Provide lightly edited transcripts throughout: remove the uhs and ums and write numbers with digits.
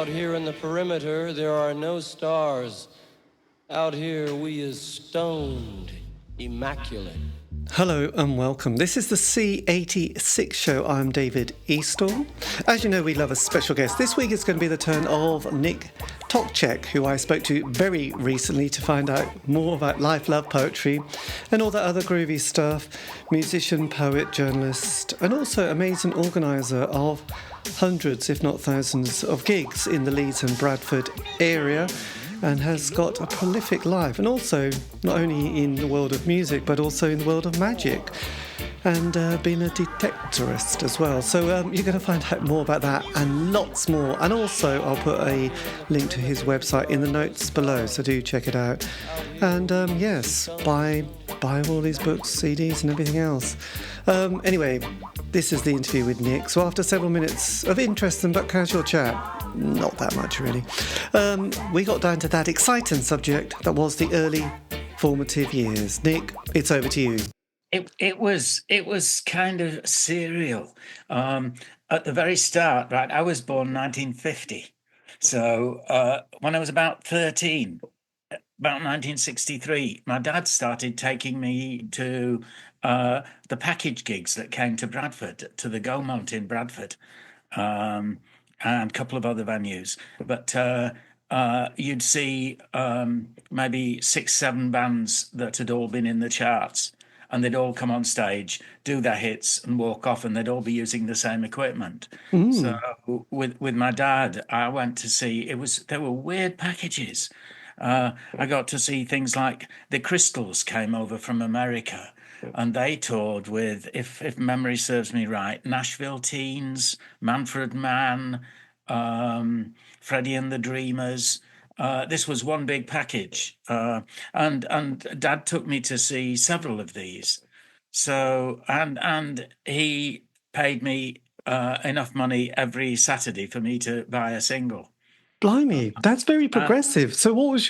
Out here in the perimeter, there are no stars. Out here, we is stoned, immaculate. Hello and welcome. This is the C86 show. I'm David Eastaugh. As you know, we love a special guest. This week it's going to be the turn of Nick Toczek, who I spoke to very recently to find out more about life, love, poetry and all that other groovy stuff. Musician, poet, journalist and also amazing organiser of hundreds, if not thousands, of gigs in the Leeds and Bradford area, and has got a prolific life, and also not only in the world of music but also in the world of magic, and been a detectorist as well. So you're going to find out more about that and lots more, and also I'll put a link to his website in the notes below, so do check it out. And yes, buy all these books, CDs and everything else. Anyway, this is the interview with Nick. So after several minutes of interesting but casual chat, not that much really, we got down to that exciting subject that was the early formative years. Nick, it's over to you. It was kind of surreal. At the very start, right, I was born 1950. So when I was about 13, about 1963, my dad started taking me to the package gigs that came to Bradford, to the Gaumont in Bradford, and a couple of other venues. But you'd see maybe 6-7 bands that had all been in the charts, and they'd all come on stage, do their hits and walk off, and they'd all be using the same equipment. So with my dad, I went to see, there were weird packages. I got to see things like the Crystals came over from America, and they toured with, if memory serves me right, Nashville Teens, Manfred Mann, Freddie and the Dreamers. This was one big package, and Dad took me to see several of these. So and he paid me enough money every Saturday for me to buy a single. Blimey, that's very progressive. So what was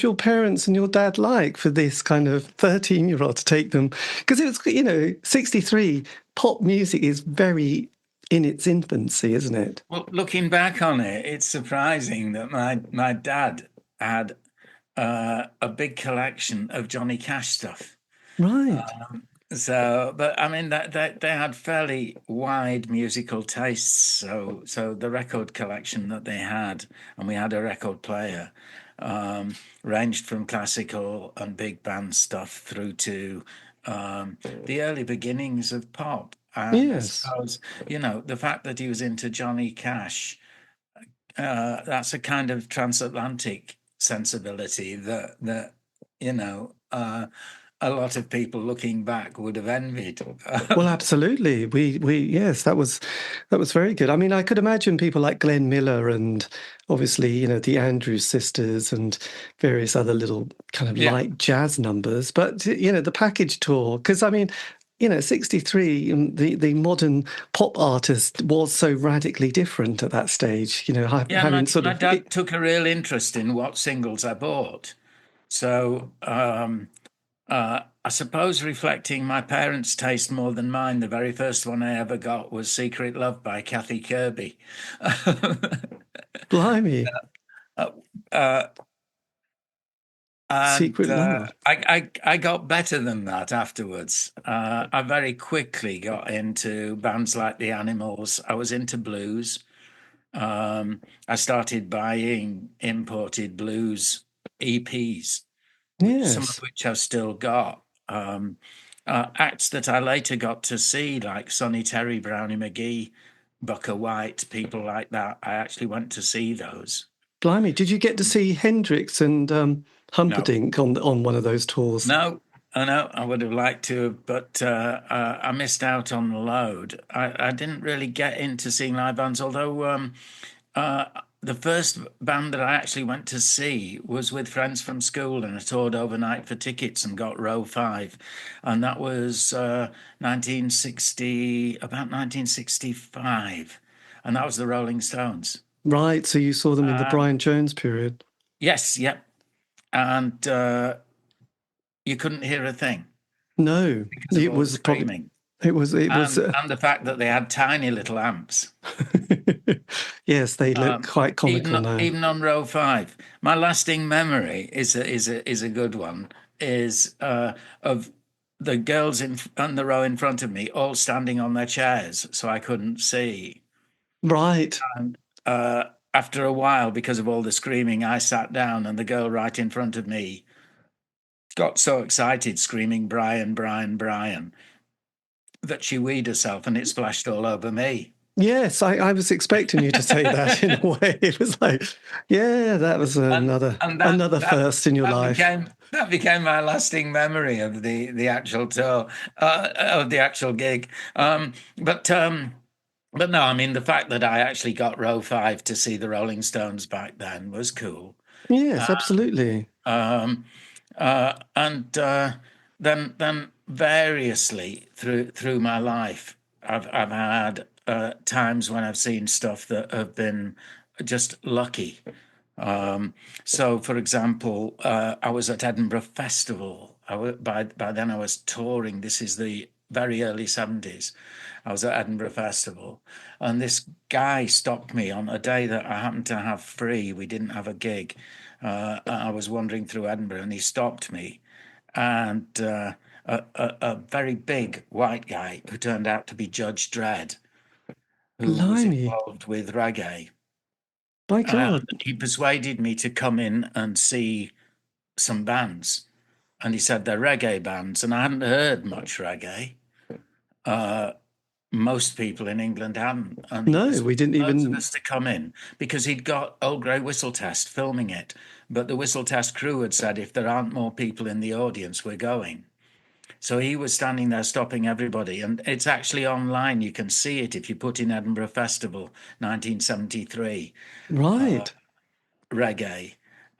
your parents and your dad like for this kind of 13-year-old to take them? Because it was, 63, pop music is very in its infancy, isn't it? Well, looking back on it, it's surprising that my dad had a big collection of Johnny Cash stuff. Right. But I mean, they had fairly wide musical tastes. So the record collection that they had, and we had a record player, ranged from classical and big band stuff through to the early beginnings of pop. And yes. I suppose, the fact that he was into Johnny Cash, that's a kind of transatlantic sensibility that a lot of people looking back would have envied. Well, absolutely. We yes, that was very good. I mean, I could imagine people like Glenn Miller and obviously, the Andrews Sisters and various other little kind of light jazz numbers. But, the package tour, because I mean, 63, the modern pop artist was so radically different at that stage. My dad took a real interest in what singles I bought. So I suppose reflecting my parents' taste more than mine, the very first one I ever got was Secret Love by Kathy Kirby. Blimey. Secret Love. I got better than that afterwards. I very quickly got into bands like The Animals. I was into blues. I started buying imported blues EPs. Yes. Some of which I've still got. Acts that I later got to see, like Sonny Terry, Brownie McGee, Booker White, people like that. I actually went to see those. Blimey, did you get to see Hendrix and Humperdinck on one of those tours? No, I would have liked to, but I missed out on the load. I didn't really get into seeing live bands, although the first band that I actually went to see was with friends from school, and I toured overnight for tickets and got row 5. And that was 1965. And that was the Rolling Stones. Right, so you saw them in the Brian Jones period. Yes, yep. And you couldn't hear a thing. No, it was screaming. It was, and the fact that they had tiny little amps. Yes, they look quite comical now. Even on row 5. My lasting memory is a good one. Is of the girls on the row in front of me all standing on their chairs, so I couldn't see. Right. And after a while, because of all the screaming, I sat down, and the girl right in front of me got so excited, screaming "Brian, Brian, Brian," that she weed herself, and it splashed all over me. Yes, I was expecting you to say that in a way. It was like, yeah, that was another first in your life. That became my lasting memory of the actual tour, of the actual gig. But no, I mean, the fact that I actually got row 5 to see the Rolling Stones back then was cool. Yes, absolutely. And then variously through my life, I've had times when I've seen stuff that have been just lucky. So, for example, I was at Edinburgh Festival. By then I was touring. This is the very early 70s. I was at Edinburgh Festival, and this guy stopped me on a day that I happened to have free. We didn't have a gig. I was wandering through Edinburgh, and he stopped me, and a very big white guy who turned out to be Judge Dredd, who was involved with reggae. My God. He persuaded me to come in and see some bands. And he said they're reggae bands. And I hadn't heard much reggae. Most people in England hadn't. And no, we didn't even... of us to come in, because he'd got Old Grey Whistle Test filming it. But the Whistle Test crew had said, if there aren't more people in the audience, we're going. So he was standing there stopping everybody. And it's actually online. You can see it if you put in Edinburgh Festival, 1973. Right. Reggae.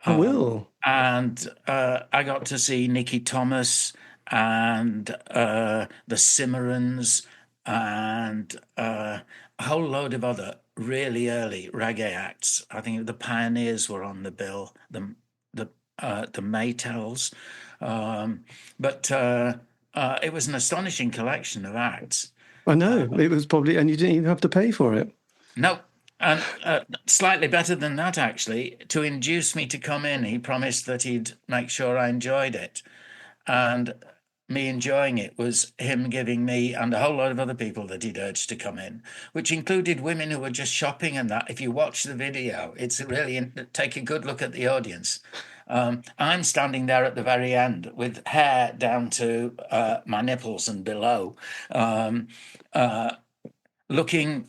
I will. And I got to see Nicky Thomas and the Cimarrons and a whole load of other really early reggae acts. I think the Pioneers were on the bill, the Maytals. But it was an astonishing collection of acts. I know. It was probably, and you didn't even have to pay for it. No. And slightly better than that, actually, to induce me to come in, he promised that he'd make sure I enjoyed it. And me enjoying it was him giving me and a whole lot of other people that he'd urged to come in, which included women who were just shopping and that. If you watch the video, it's really, take a good look at the audience. I'm standing there at the very end with hair down to my nipples and below, looking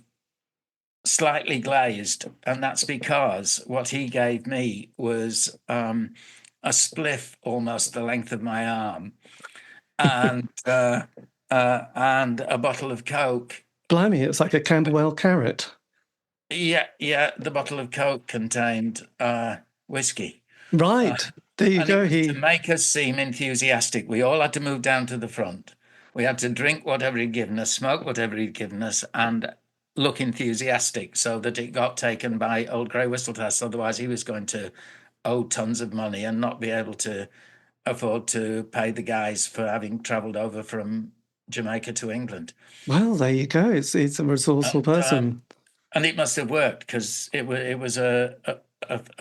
slightly glazed, and that's because what he gave me was a spliff almost the length of my arm, and a bottle of Coke. Blimey, it's like a Camberwell carrot. Yeah, the bottle of Coke contained whiskey. Right, there you go. To make us seem enthusiastic, we all had to move down to the front. We had to drink whatever he'd given us, smoke whatever he'd given us, and look enthusiastic so that it got taken by Old Grey Whistle Test. Otherwise, he was going to owe tons of money and not be able to afford to pay the guys for having travelled over from Jamaica to England. Well, there you go. It's a resourceful person. And it must have worked, because it was a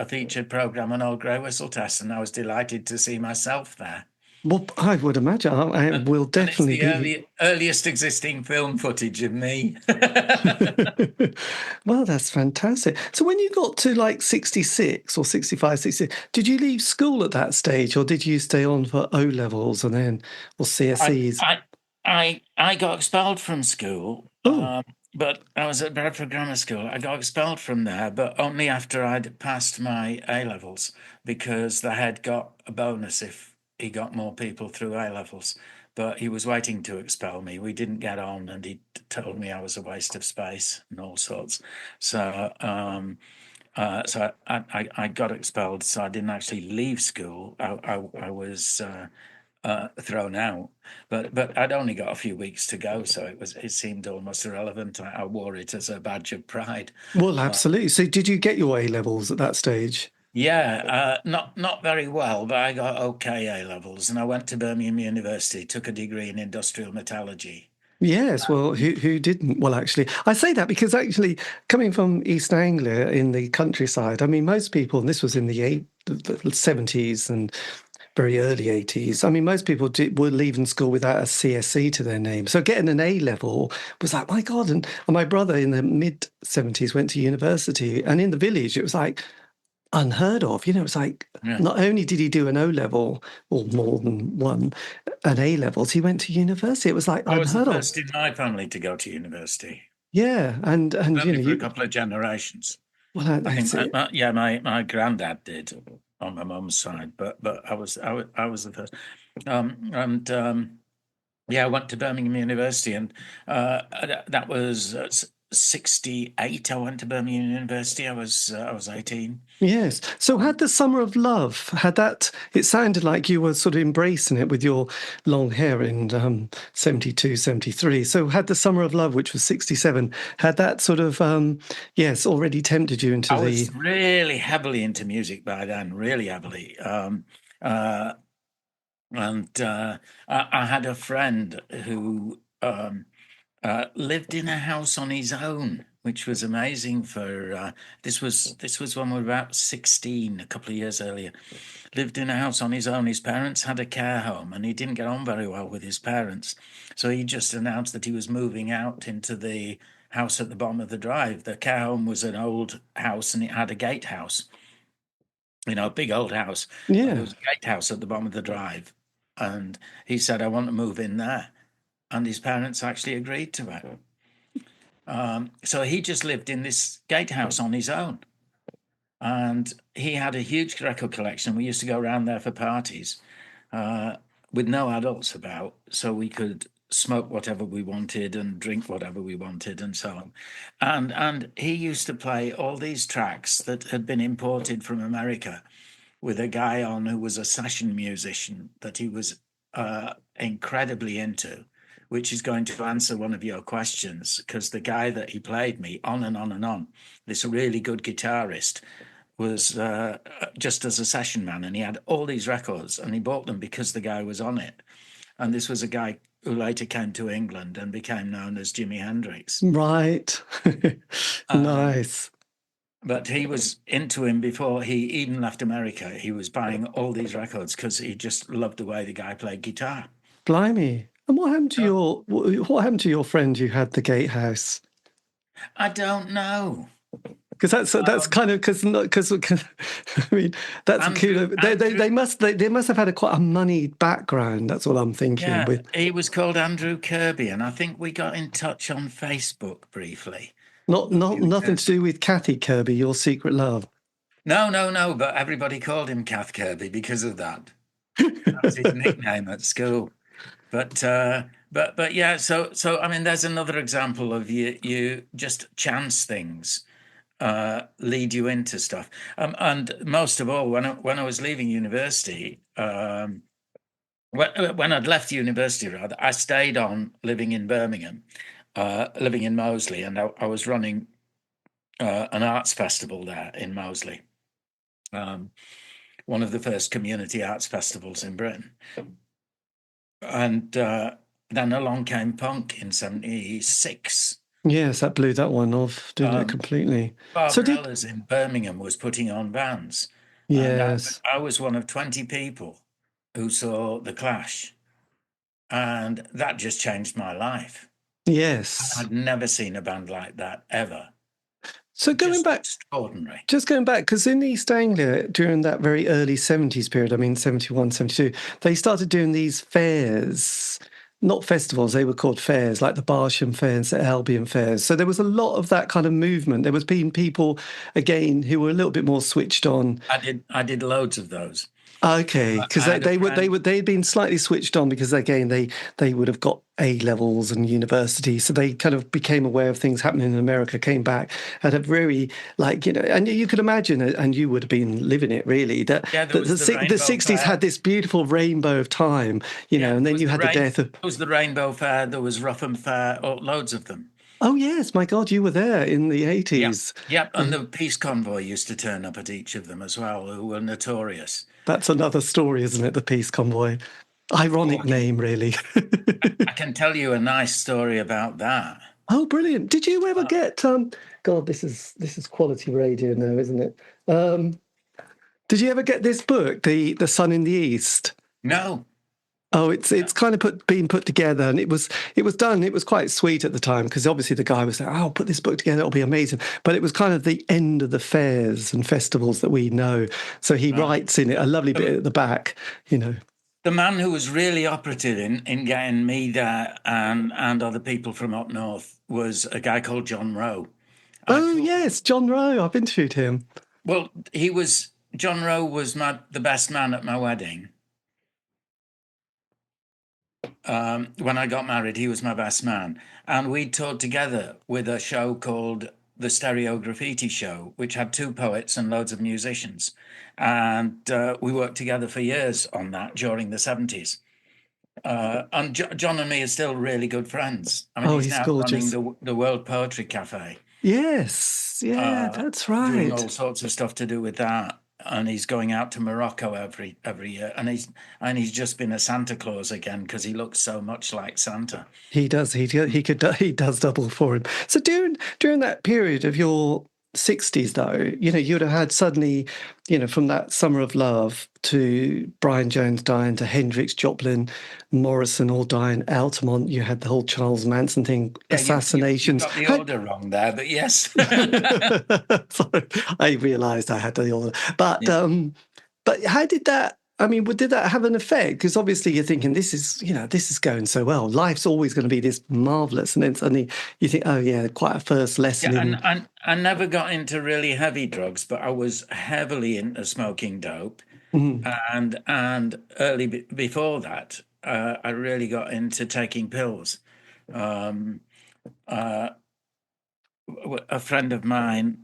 featured programme on Old Grey Whistle Test, and I was delighted to see myself there. Well, I would imagine I will definitely be the earliest existing film footage of me. Well, that's fantastic. So when you got to like 66 or 65, 66, did you leave school at that stage, or did you stay on for O-levels and then, or CSEs? I got expelled from school. But I was at Bradford Grammar School. I got expelled from there, but only after I'd passed my A-levels, because the head got a bonus if he got more people through A-levels. But he was waiting to expel me. We didn't get on, and he told me I was a waste of space and all sorts. So I got expelled, so I didn't actually leave school. I was thrown out, but I'd only got a few weeks to go, so it seemed almost irrelevant. I wore it as a badge of pride. Well, absolutely. So did you get your A-levels at that stage? Yeah, not very well, but I got okay A-levels, and I went to Birmingham University, took a degree in industrial metallurgy. Yes, well, who didn't? Well, actually, I say that because actually, coming from East Anglia in the countryside, I mean, most people, and this was in the 70s and very early 80s. I mean, most people were leaving school without a CSE to their name. So getting an A level was like, my God. And my brother in the mid 70s went to university, and in the village, it was like unheard of. It's like not only did he do an O level or more than one, an A levels, he went to university. It was like I was the unheard of. first in my family to go to university. Yeah, and Certainly for a couple of generations. Well, I think, it. my granddad did on my mum's side, but I was the first. I went to Birmingham University, and that was 68. I went to Birmingham University. I was 18. Yes. So had the Summer of Love, it sounded like you were sort of embracing it with your long hair in 72, 73. So had the Summer of Love, which was 67, had that sort of, already tempted you into I was really heavily into music by then, really heavily. I had a friend who lived in a house on his own, which was amazing for this was when we were about 16, a couple of years earlier. Lived in a house on his own. His parents had a care home, and he didn't get on very well with his parents, so he just announced that he was moving out into the house at the bottom of the drive. The care home was an old house, and it had a gatehouse, a big old house. Yeah. There was a gatehouse at the bottom of the drive, and he said, I want to move in there. And his parents actually agreed to it. So he just lived in this gatehouse on his own. And he had a huge record collection. We used to go around there for parties with no adults about, so we could smoke whatever we wanted and drink whatever we wanted and so on. And he used to play all these tracks that had been imported from America with a guy on who was a session musician that he was incredibly into, which is going to answer one of your questions, because the guy that he played me on and on and on, this really good guitarist, was just as a session man, and he had all these records, and he bought them because the guy was on it. And this was a guy who later came to England and became known as Jimi Hendrix. Right. Nice. But he was into him before he even left America. He was buying all these records because he just loved the way the guy played guitar. Blimey. And what happened to your friend who had the gatehouse? I don't know. Because that's kind of because I mean that's Andrew, they must have had quite a moneyed background. That's what I'm thinking. Yeah, he was called Andrew Kirby, and I think we got in touch on Facebook briefly. Nothing to do with Kathy Kirby, your secret love. No. But everybody called him Kath Kirby because of that. That's his nickname at school. But yeah. So I mean, there's another example of you just chance things. Lead you into stuff, and most of all, when I was leaving university, when I'd left university, rather, I stayed on living in Birmingham, living in Moseley, and I was running an arts festival there in Moseley, one of the first community arts festivals in Britain, and then along came punk in '76. Yes, that blew that one off, didn't it, completely? Barbarella's in Birmingham was putting on bands. Yes. I was one of 20 people who saw The Clash. And that just changed my life. Yes. I'd never seen a band like that, ever. So going back, extraordinary. Just going back, because in East Anglia, during that very early 70s period, I mean, 71, 72, they started doing these fairs. Not festivals, they were called fairs, like the Barsham fairs, the Albion fairs. So there was a lot of that kind of movement. There was being people, again, who were a little bit more switched on. I did loads of those. Okay, because they'd been slightly switched on because, again, they would have got A levels and university, so they kind of became aware of things happening in America, came back, had a very, and you could imagine, and you would have been living it really, that the 60s had this beautiful rainbow of time, and then you had the death of... There was the Rainbow Fair, there was Rougham Fair, loads of them. Oh, yes, my God, you were there in the 80s. Yep, and the peace convoy used to turn up at each of them as well, who were notorious. That's another story, isn't it, the peace convoy? Ironic name, really. I can tell you a nice story about that. Oh, brilliant! Did you ever get? God, this is quality radio now, isn't it? Did you ever get this book, the Sun in the East? No. Oh, it's kind of being put together, and it was done. It was quite sweet at the time because obviously the guy was like, "Oh, put this book together; it'll be amazing." But it was kind of the end of the fairs and festivals that we know. So he writes in it a lovely bit at the back, you know. The man who was really operative in getting me there and other people from up north was a guy called John Rowe. Yes, John Rowe. I've interviewed him. Well, John Rowe was the best man at my wedding. When I got married, he was my best man. And we toured together with a show called the Stereo Graffiti Show, which had 2 poets and loads of musicians. And we worked together for years on that during the 70s. And John and me are still really good friends. I mean, he's now gorgeous. running the World Poetry Cafe. Yes, yeah, that's right. Doing all sorts of stuff to do with that. And he's going out to Morocco every year, and he's just been a Santa Claus again because he looks so much like Santa. He does. He does double for him. So during that period of your 60s, though, you know, you'd have had suddenly, you know, from that Summer of Love to Brian Jones dying to Hendrix, Joplin, Morrison all dying, Altamont, you had the whole Charles Manson thing, assassinations. You got the order wrong there, but yes. Sorry, I realised I had the order. But how did that, I mean, did that have an effect? Because obviously you're thinking, this is going so well. Life's always going to be this marvellous. And then suddenly you think, oh, yeah, quite a first lesson. Yeah, and I never got into really heavy drugs, but I was heavily into smoking dope. Mm-hmm. And early before that, I really got into taking pills. A friend of mine,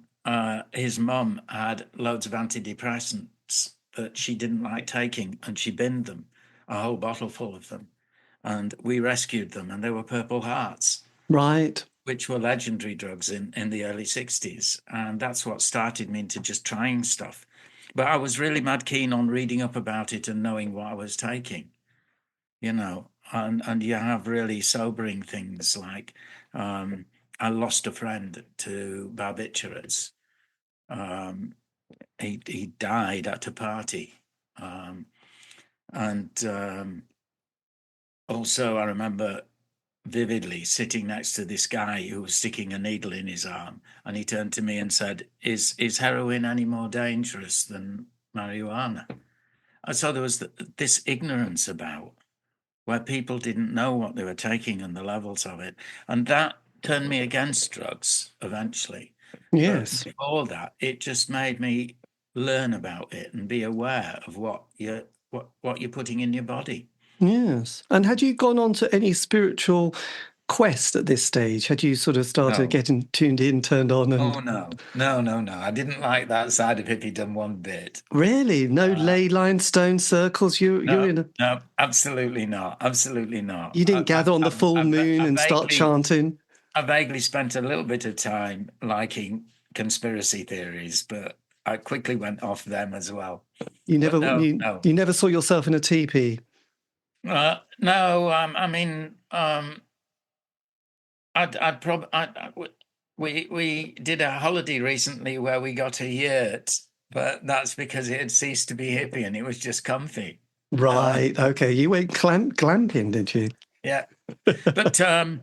his mum had loads of antidepressants that she didn't like taking, and she binned them, a whole bottle full of them. And we rescued them, and they were Purple Hearts. Right. Which were legendary drugs in the early 60s. And that's what started me into just trying stuff. But I was really mad keen on reading up about it and knowing what I was taking, you know. And you have really sobering things like I lost a friend to barbiturates. He died at a party. Also, I remember vividly sitting next to this guy who was sticking a needle in his arm, and he turned to me and said, is heroin any more dangerous than marijuana? And so there was this ignorance about where people didn't know what they were taking and the levels of it. And that turned me against drugs eventually. Yes. But before that, it just made me learn about it and be aware of what you're putting in your body. Yes. And had you gone on to any spiritual quest at this stage? Had you sort of started getting tuned in, turned on? And... Oh, no. I didn't like that side of hippiedom one bit. Really? No ley line stone circles? You're in a... No, absolutely not. Absolutely not. You didn't gather on the full moon and start chanting? I vaguely spent a little bit of time liking conspiracy theories, but I quickly went off them as well. You never saw yourself in a teepee? No, I mean, we did a holiday recently where we got a yurt, but that's because it had ceased to be hippie and it was just comfy. Right. Okay. You went glamping, did you? Yeah. But so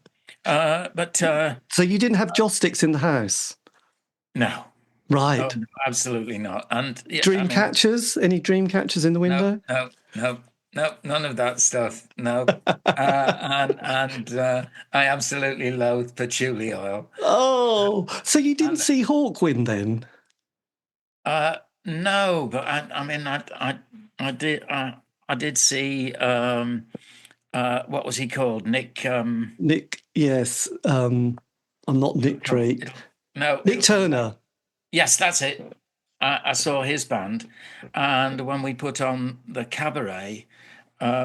you didn't have joss sticks in the house? No. Right. No, absolutely not. And dream catchers? Any dream catchers in the window? No, none of that stuff. No. and I absolutely loathe patchouli oil. Oh, so you didn't see Hawkwind then? No, but I did see what was he called? Nick. Nick, yes. I'm not Nick Drake. No, Nick Turner. Yes, that's it. I saw his band, and when we put on the cabaret,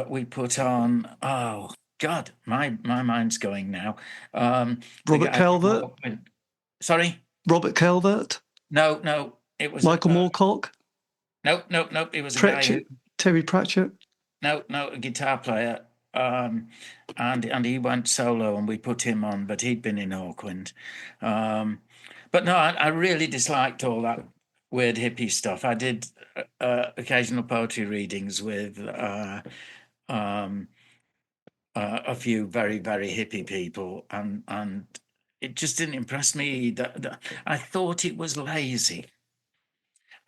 we put on, oh God, my mind's going now. Robert Calvert? Sorry? Robert Calvert? No, it was Michael Moorcock? No, it was Terry Pratchett? no guitar player, and he went solo, and we put him on, but he'd been in Auckland. But no, I really disliked all that weird hippie stuff. I did occasional poetry readings with a few very, very hippie people, and it just didn't impress me. I thought it was lazy.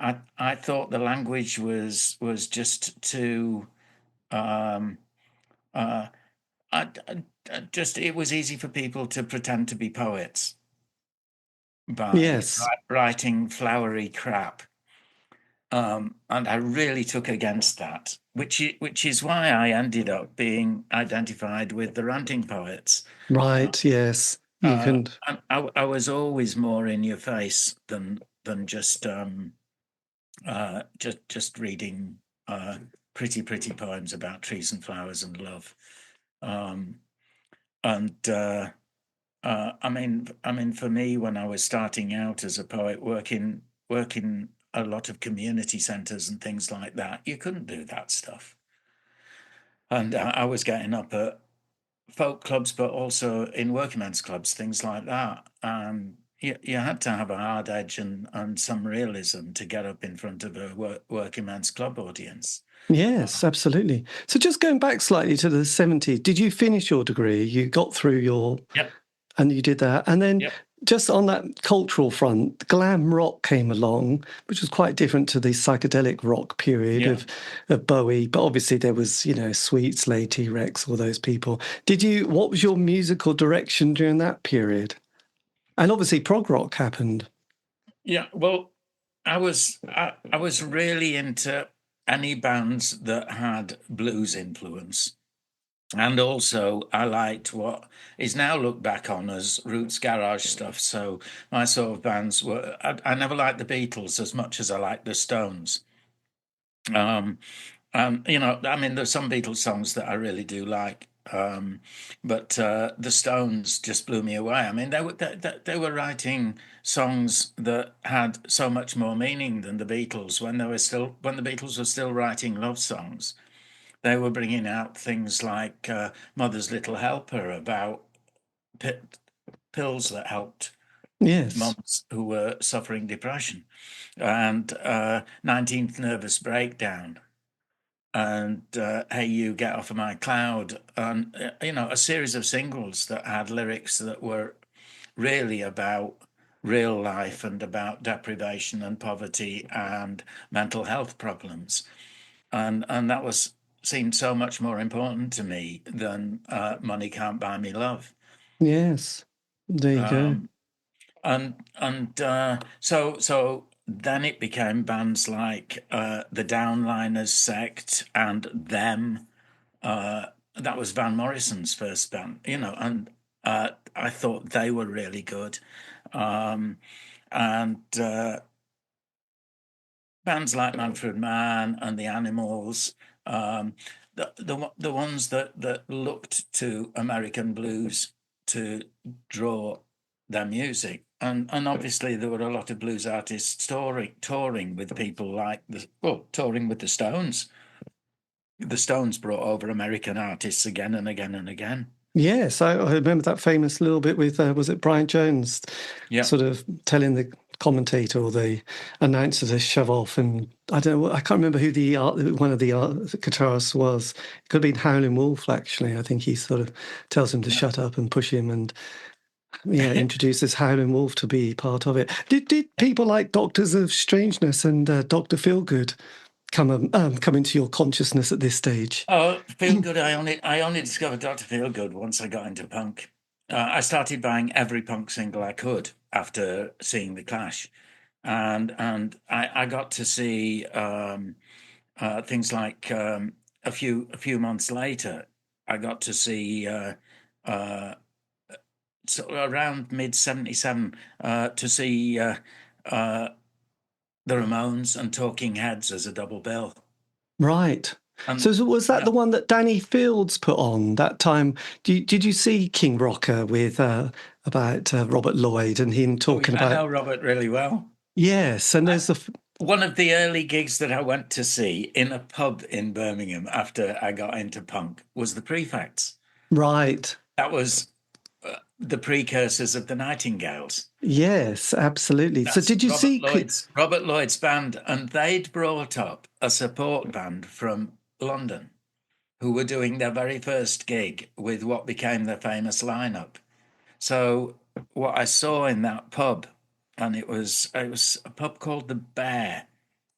I thought the language was just too. Uh, just it was easy for people to pretend to be poets by Yes. writing flowery crap. And I really took against that, which is why I ended up being identified with the ranting poets. Right. Yes. You can. And I was always more in your face than just reading pretty poems about trees and flowers and love. I mean, for me, when I was starting out as a poet, working a lot of community centres and things like that, you couldn't do that stuff. And I was getting up at folk clubs, but also in working men's clubs, things like that. And you had to have a hard edge and some realism to get up in front of a working men's club audience. Yes, absolutely. So just going back slightly to the 70s, did you finish your degree? You got through your... Yep. And you did that. And then Yep. just on that cultural front, glam rock came along, which was quite different to the psychedelic rock period of Bowie. But obviously there was, Sweet, Slade, T-Rex, all those people. What was your musical direction during that period? And obviously prog rock happened. Yeah, well, I was really into any bands that had blues influence. And also, I liked what is now looked back on as roots garage stuff. So my sort of bands were... I never liked the Beatles as much as I liked the Stones. There's some Beatles songs that I really do like. But the Stones just blew me away. I mean, they were writing songs that had so much more meaning than the Beatles when the Beatles were still writing love songs. They were bringing out things like Mother's Little Helper about pills that helped mums who were suffering depression, and 19th Nervous Breakdown, and Hey You, Get Off of My Cloud, and a series of singles that had lyrics that were really about real life and about deprivation and poverty and mental health problems, and that seemed so much more important to me than Money Can't Buy Me Love. Yes, there you go. So then it became bands like the Downliners Sect and Them. That was Van Morrison's first band, and I thought they were really good. And bands like Manfred Mann and the Animals, the ones that looked to American blues to draw their music, and obviously there were a lot of blues artists touring with people like touring with the Stones. The Stones brought over American artists again and again and again. Yes, I remember that famous little bit with was it Brian Jones, sort of telling the commentator or the announcer to shove off, and I can't remember who one of the guitarists was. It could have been Howlin' Wolf, actually. I think he sort of tells him to shut up and push him, and introduces Howlin' Wolf to be part of it. Did people like Doctors of Strangeness and Dr. Feelgood come into your consciousness at this stage? Oh, Feelgood! I only discovered Dr. Feelgood once I got into punk. I started buying every punk single I could after seeing The Clash, and I got to see things like a few months later. I got to see around mid-77 to see the Ramones and Talking Heads as a double bill. Right. So was that the one that Danny Fields put on that time? Did you see King Rocker with about Robert Lloyd and him talking about... I know Robert really well. Yes, and there's one of the early gigs that I went to see in a pub in Birmingham after I got into punk was the Prefects. Right. That was the precursors of the Nightingales. Yes, absolutely. So That's did you see? Robert Lloyd's band, and they'd brought up a support band from London who were doing their very first gig with what became their famous lineup. So what I saw in that pub, and it was a pub called the Bear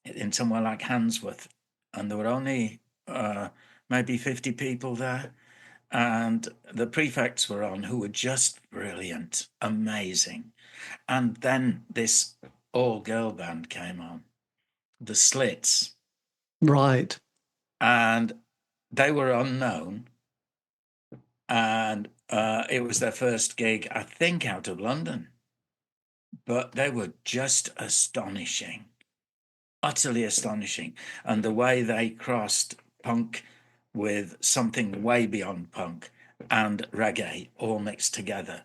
in somewhere like Handsworth, and there were only maybe 50 people there, and the Prefects were on, who were just brilliant, amazing. And then this all-girl band came on, the Slits, Right. and they were unknown, and it was their first gig, I think, out of London. But they were just astonishing, utterly astonishing. And the way they crossed punk with something way beyond punk and reggae all mixed together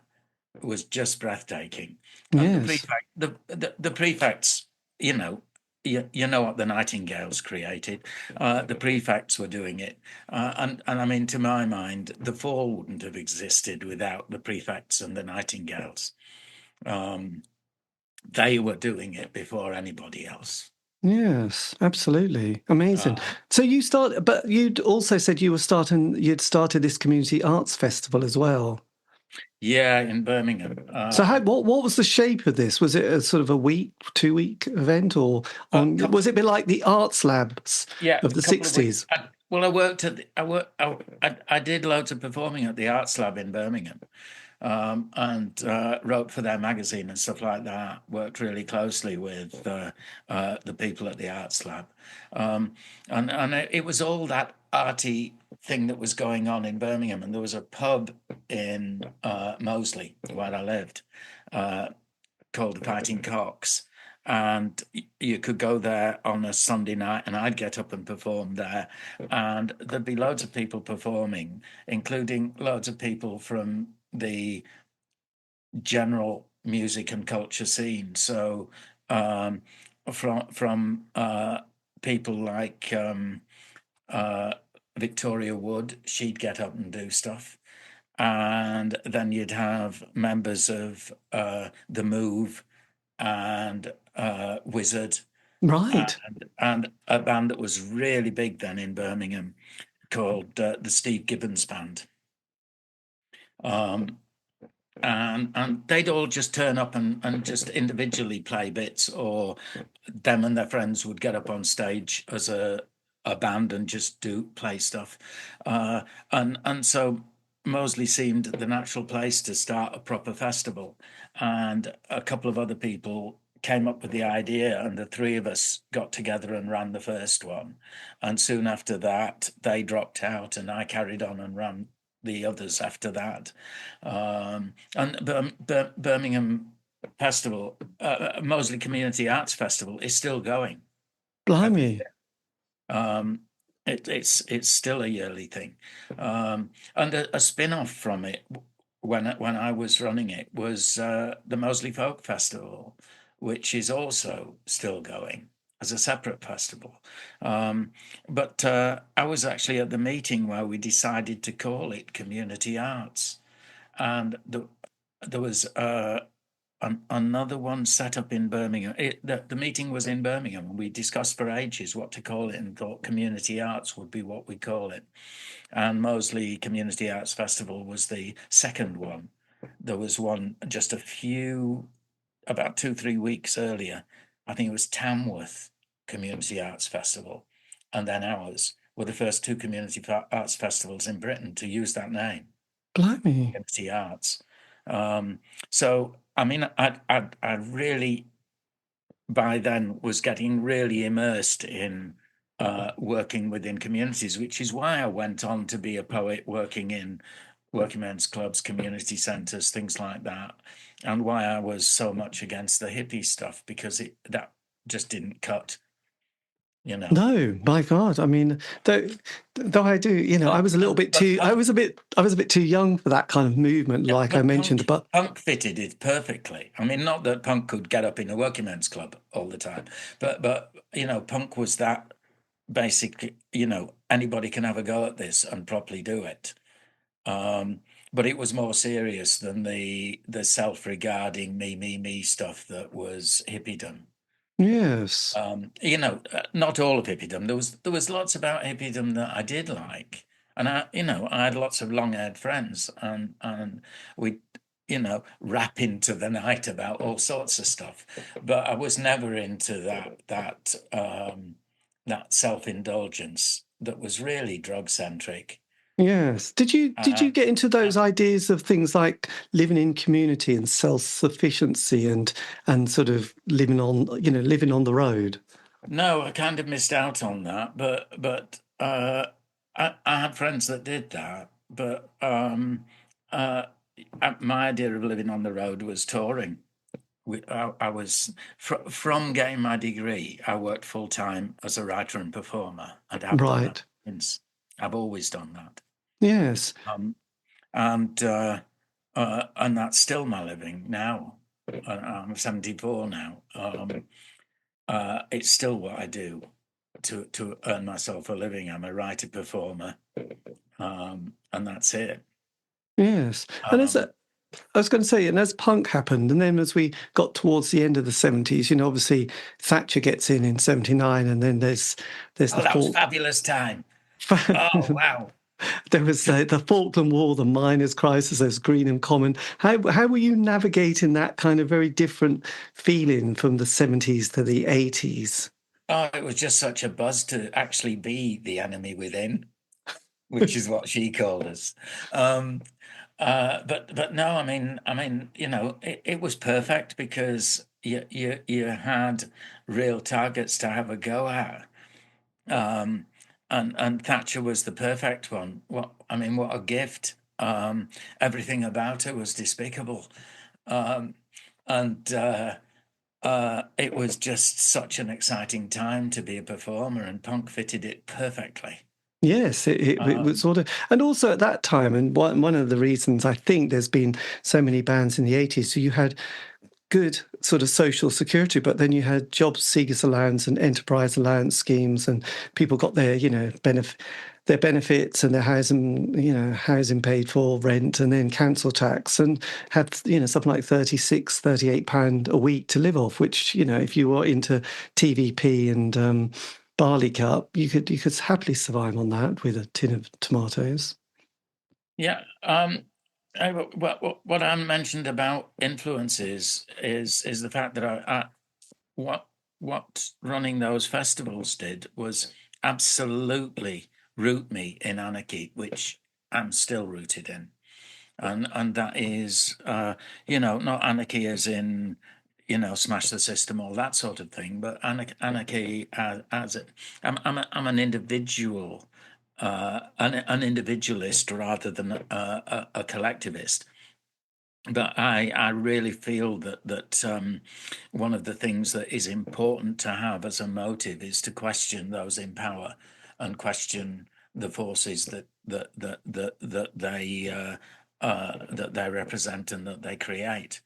was just breathtaking. And Yes. the Prefects, you know, you know what the Nightingales created. The Prefects were doing it, and I mean, to my mind, the Fall wouldn't have existed without the Prefects and the Nightingales. They were doing it before anybody else. Yes, absolutely. Amazing. So but you'd also said you'd started this community arts festival as well. Yeah, in Birmingham. So what was the shape of this? Was it a sort of a week, 2 week event, or was it a bit like the arts labs of the 60s? Well, I did loads of performing at the Arts Lab in Birmingham, and wrote for their magazine and stuff like that. Worked really closely with the people at the Arts Lab, and it was all that arty thing that was going on in Birmingham. And there was a pub in Moseley where I lived called the Fighting Cocks. And you could go there on a Sunday night, and I'd get up and perform there, and there'd be loads of people performing, including loads of people from the general music and culture scene. So from people like Victoria Wood, she'd get up and do stuff. And then you'd have members of The Move and Wizard, Right. and a band that was really big then in Birmingham called the Steve Gibbons Band. And they'd all just turn up and just individually play bits, or them and their friends would get up on stage as a band and just play stuff. And so Moseley seemed the natural place to start a proper festival. And a couple of other people came up with the idea, and the three of us got together and ran the first one. And soon after that, they dropped out, and I carried on and ran the others after that. And Birmingham Festival, Moseley Community Arts Festival, is still going. Blimey. It's still a yearly thing, and a spin-off from it when I was running it was the Moseley Folk Festival, which is also still going as a separate festival. But I was actually at the meeting where we decided to call it Community Arts, and there was another one set up in Birmingham. The meeting was in Birmingham, and we discussed for ages what to call it, and thought Community Arts would be what we call it. And Moseley Community Arts Festival was the second one. There was one just about 2-3 weeks earlier. I think it was Tamworth Community Arts Festival, and then ours were the first two community arts festivals in Britain to use that name. Blimey. Community Arts. So I mean, I really by then was getting really immersed in working within communities, which is why I went on to be a poet, working in working men's clubs, community centres, things like that, and why I was so much against the hippie stuff, because that just didn't cut. you know. No, my God. I mean, though I do, I was a little bit too. I was a bit too young for that kind of movement, like I mentioned. But punk fitted it perfectly. I mean, not that punk could get up in a working men's club all the time, but punk was that basically. Anybody can have a go at this and properly do it. But it was more serious than the self-regarding me stuff that was hippiedom. yes, Not all of hippiedom. There was lots about hippiedom that I did like, and I had lots of long-haired friends, and we, rap into the night about all sorts of stuff. But I was never into that self-indulgence that was really drug-centric. yes. Did you get into those ideas of things like living in community and self-sufficiency and sort of living on the road? No, I kind of missed out on that, but I had friends that did that. But my idea of living on the road was touring. I was from getting my degree. I worked full time as a writer and performer, and have done that since. I've always done that. Yes. And that's still my living now. I'm 74 now. It's still what I do to earn myself a living. I'm a writer performer, and that's it. Yes. And I was going to say, and as punk happened, and then as we got towards the end of the 70s, obviously Thatcher gets in 79, and then there's that was a fabulous time. Oh, wow. There was the Falkland War, the miners' crisis, there's Greenham Common. How were you navigating that kind of very different feeling from the 70s to the 80s? Oh, it was just such a buzz to actually be the enemy within, which is what she called us. But no, I mean, it was perfect because you had real targets to have a go at. And Thatcher was the perfect one. What a gift. Everything about her was despicable. It was just such an exciting time to be a performer, and punk fitted it perfectly. Yes, it was sort of, and also at that time, and one of the reasons I think there's been so many bands in the 80s, so you had good sort of social security, but then you had job seekers allowance and enterprise allowance schemes, and people got their their benefits and their housing paid for, rent, and then council tax, and had something like £38 a week to live off, which if you were into TVP and barley cup, you could happily survive on that with a tin of tomatoes. Yeah. What I mentioned about influences is the fact that what running those festivals did was absolutely root me in anarchy, which I'm still rooted in, and that is not anarchy as in smash the system, all that sort of thing, but anarchy as I'm an individual. An individualist rather than a collectivist. But I really feel that one of the things that is important to have as a motive is to question those in power and question the forces that they represent and that they create.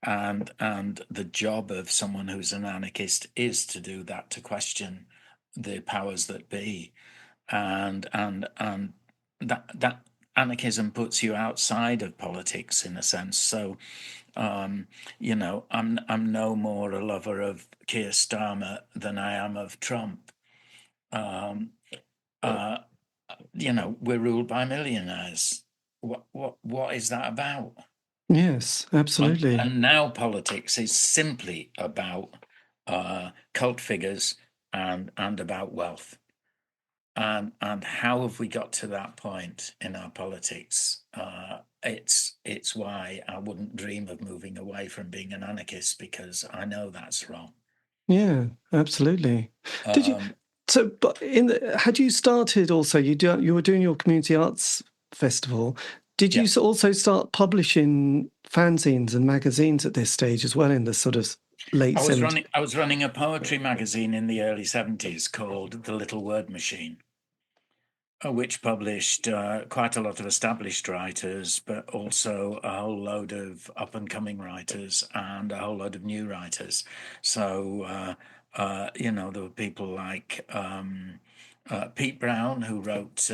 And the job of someone who's an anarchist is to do that, to question the powers that be. And that anarchism puts you outside of politics in a sense. So, I'm no more a lover of Keir Starmer than I am of Trump. We're ruled by millionaires. What is that about? Yes, absolutely. And now politics is simply about cult figures and about wealth. And how have we got to that point in our politics? It's why I wouldn't dream of moving away from being an anarchist, because I know that's wrong. Yeah, absolutely. Did you? So, but had you started also? You were doing your community arts festival. Did you also start publishing fanzines and magazines at this stage as well, in the sort of late 70s. I was running a poetry magazine in the early 70s called The Little Word Machine, which published quite a lot of established writers, but also a whole load of up-and-coming writers and a whole load of new writers. So, there were people like Pete Brown, who wrote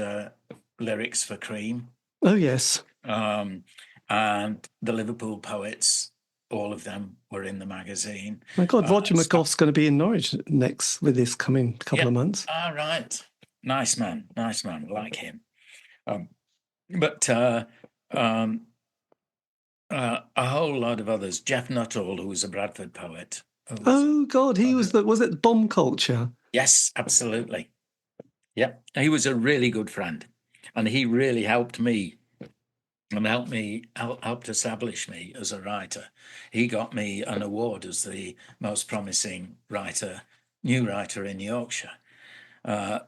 lyrics for Cream. Oh, yes. And the Liverpool poets, all of them were in the magazine. My God, Roger McGough's going to be in Norwich next with this coming couple of months. All right. Nice man, like him. But a whole lot of others. Jeff Nuttall, who was a Bradford poet. Oh God, he was it Bomb Culture? Yes, absolutely. Yep, he was a really good friend, and he really helped me, and helped establish me as a writer. He got me an award as the most promising new writer in Yorkshire.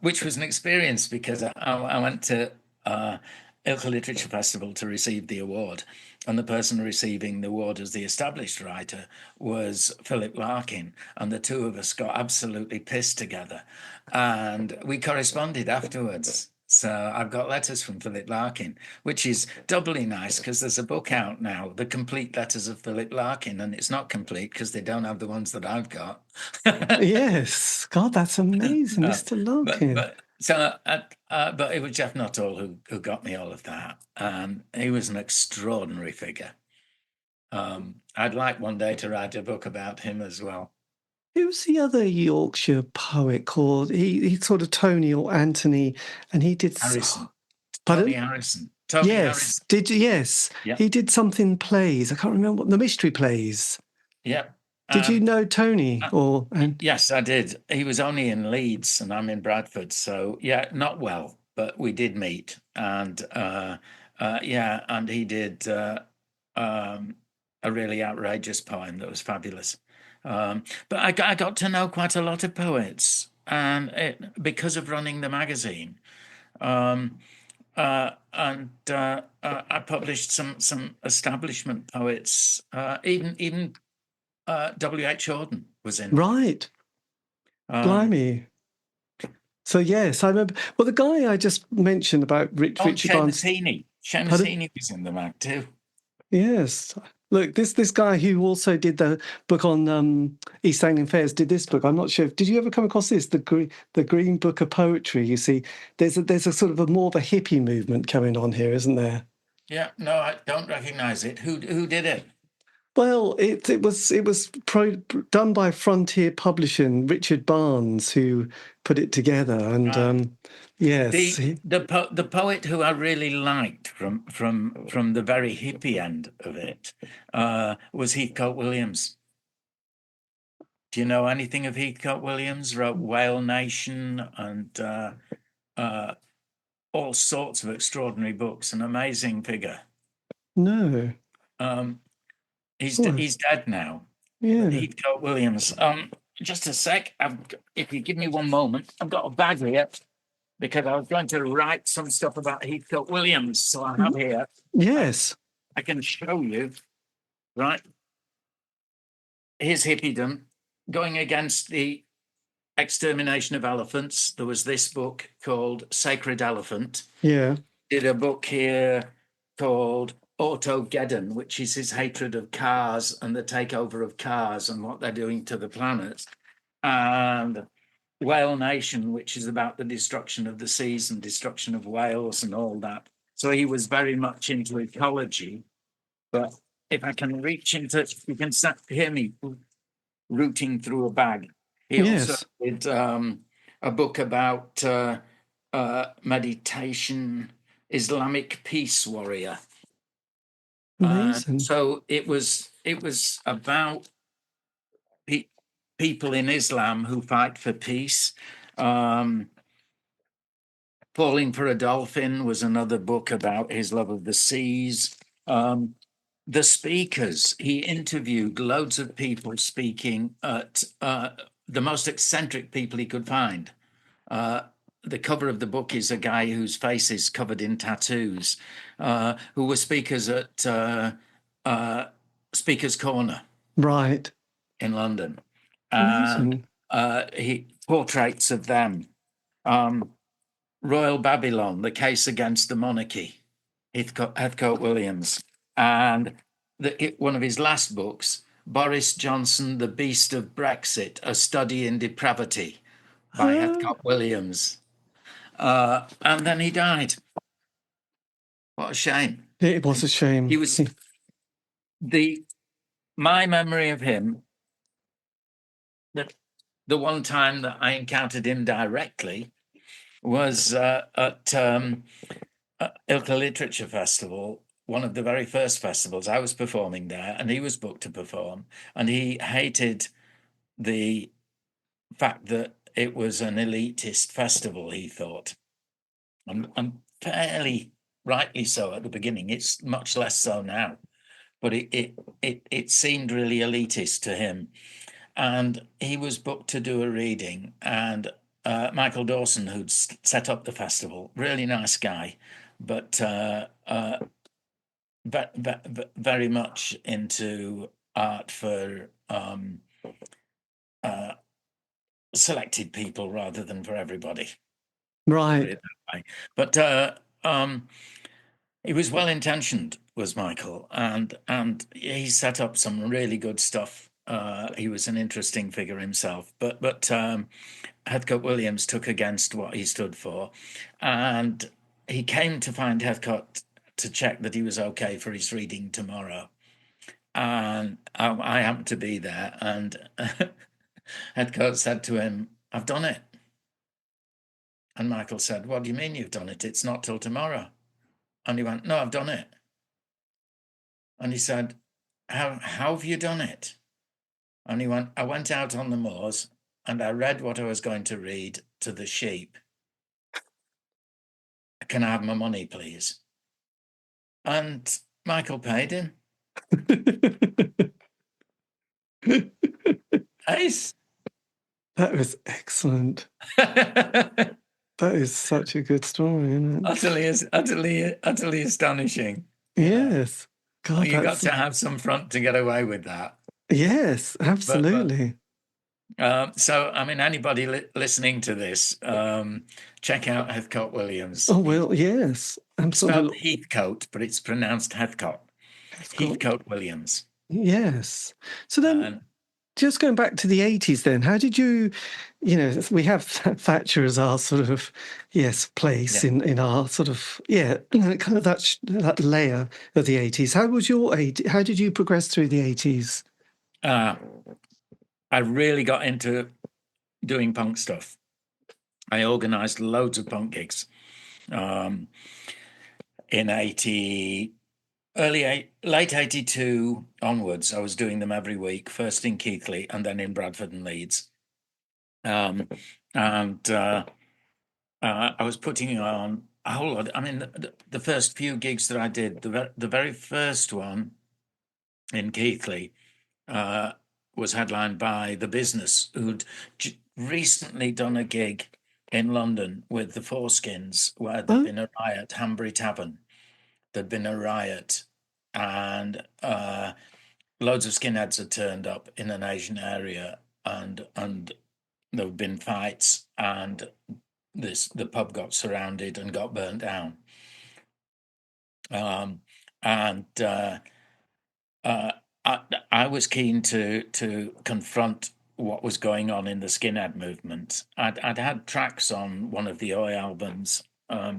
Which was an experience, because I went to Ilkley Literature Festival to receive the award, and the person receiving the award as the established writer was Philip Larkin, and the two of us got absolutely pissed together, and we corresponded afterwards. So I've got letters from Philip Larkin, which is doubly nice because there's a book out now, The Complete Letters of Philip Larkin, and it's not complete because they don't have the ones that I've got. Yes. God, that's amazing, Mr. Larkin. But it was Jeff Nuttall who got me all of that. And he was an extraordinary figure. I'd like one day to write a book about him as well. Who's the other Yorkshire poet called? He's sort of Tony or Anthony, and he did Harrison. Pardon? Tony Harrison. Tony yes. Harrison. Yes. Yep. He did something plays. I can't remember the mystery plays. Yep. Did you know Tony? Yes, I did. He was only in Leeds, and I'm in Bradford, so yeah, not well, but we did meet, and and he did a really outrageous poem that was fabulous. But I got to know quite a lot of poets, and because of running the magazine, I published some establishment poets. Even W.H. Auden was in. Right. Blimey. So yes, I remember. Well, the guy I just mentioned about Richard Barnes. Seamus Heaney was in the mag too. Yes. Look, this guy who also did the book on East Anglian Fairs did this book. I'm not sure. Did you ever come across this? The Green Book of Poetry. You see, there's a sort of more of a hippie movement coming on here, isn't there? Yeah. No, I don't recognise it. Who did it? Well, it was done by Frontier Publishing, Richard Barnes, who put it together, and yes, the poet who I really liked from the very hippie end of it was Heathcote Williams. Do you know anything of Heathcote Williams? Wrote Whale Nation and all sorts of extraordinary books. An amazing figure. No. He's dead now. Yeah. Heathcote Williams. Just a sec. If you give me one moment, I've got a bag here because I was going to write some stuff about Heathcote Williams. So I have here. Yes. I can show you. Right. His hippiedom going against the extermination of elephants. There was this book called Sacred Elephant. Yeah. Did a book here called Autogeddon, which is his hatred of cars and the takeover of cars and what they're doing to the planet, and Whale Nation, which is about the destruction of the seas and destruction of whales and all that. So he was very much into ecology. But if I can reach into, you can hear me rooting through a bag. He also did a book about meditation, Islamic peace warrior. So it was about people in Islam who fight for peace. Falling for a Dolphin was another book about his love of the seas. The speakers, he interviewed loads of people speaking at the most eccentric people he could find. The cover of the book is a guy whose face is covered in tattoos, who were speakers at Speaker's Corner. Right. in London, and he portraits of them. Royal Babylon, The Case Against the Monarchy, Heathcote Williams, and one of his last books, Boris Johnson, The Beast of Brexit, A Study in Depravity, by Heathcote Williams. And then he died. What a shame. It was a shame. He was my memory of him, that the one time that I encountered him directly was at Ilkley Literature Festival, one of the very first festivals. I was performing there, and he was booked to perform, and he hated the fact that it was an elitist festival, he thought, and fairly rightly so at the beginning. It's much less so now, but it seemed really elitist to him. And he was booked to do a reading, and Michael Dawson, who'd set up the festival, really nice guy, but very much into art for selected people rather than for everybody. Right. But he was well-intentioned, was Michael, and he set up some really good stuff. He was an interesting figure himself, but Heathcote Williams took against what he stood for, and he came to find Heathcote to check that he was okay for his reading tomorrow. And I happened to be there, and Heathcote said to him, "I've done it." And Michael said, "What do you mean you've done it? It's not till tomorrow." And he went, "No, I've done it." And he said, how have you done it?" And he went, "I went out on the moors and I read what I was going to read to the sheep. Can I have my money, please?" And Michael paid him. Ace. That was excellent. That is such a good story, isn't it? Utterly astonishing. Yes. God, you got to have some front to get away with that. Yes, absolutely. So, I mean, anybody listening to this, check out Heathcote Williams. Oh, well, yes, absolutely. Spelled Heathcote, but it's pronounced Heathcote. Heathcote Williams. Yes. So then, just going back to the 80s then, how did you, we have Thatcher as our sort of, place in our sort of, kind of that layer of the 80s. How did you progress through the 80s? I really got into doing punk stuff. I organised loads of punk gigs. In late 82 onwards, I was doing them every week, first in Keighley and then in Bradford and Leeds. I was putting on a whole lot. I mean, the first few gigs that I did, the very first one in Keighley was headlined by The Business, who'd recently done a gig in London with the Foreskins, where there'd been a riot, Hanbury Tavern. There'd been a riot, and loads of skinheads had turned up in an Asian area, and there had been fights, and the pub got surrounded and got burnt down. I was keen to confront what was going on in the skinhead movement. I'd had tracks on one of the Oi albums, I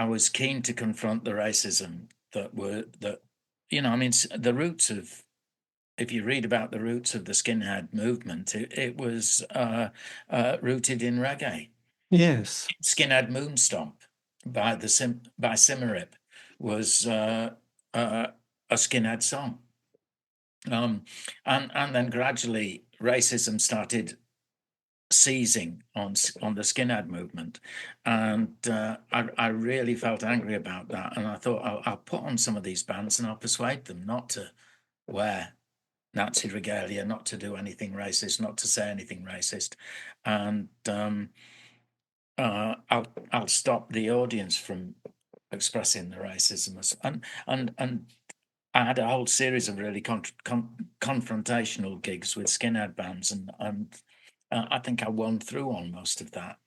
was keen to confront the racism the roots of. If you read about the roots of the skinhead movement, it was rooted in reggae. Yes, Skinhead Moonstomp by Cimarip was a skinhead song, and then gradually racism started seizing on the skinhead movement, and I really felt angry about that, and I thought I'll put on some of these bands and I'll persuade them not to wear Nazi regalia, not to do anything racist, not to say anything racist, and I'll stop the audience from expressing the racism, and I had a whole series of really confrontational gigs with skinhead bands, and I think I won through on most of that.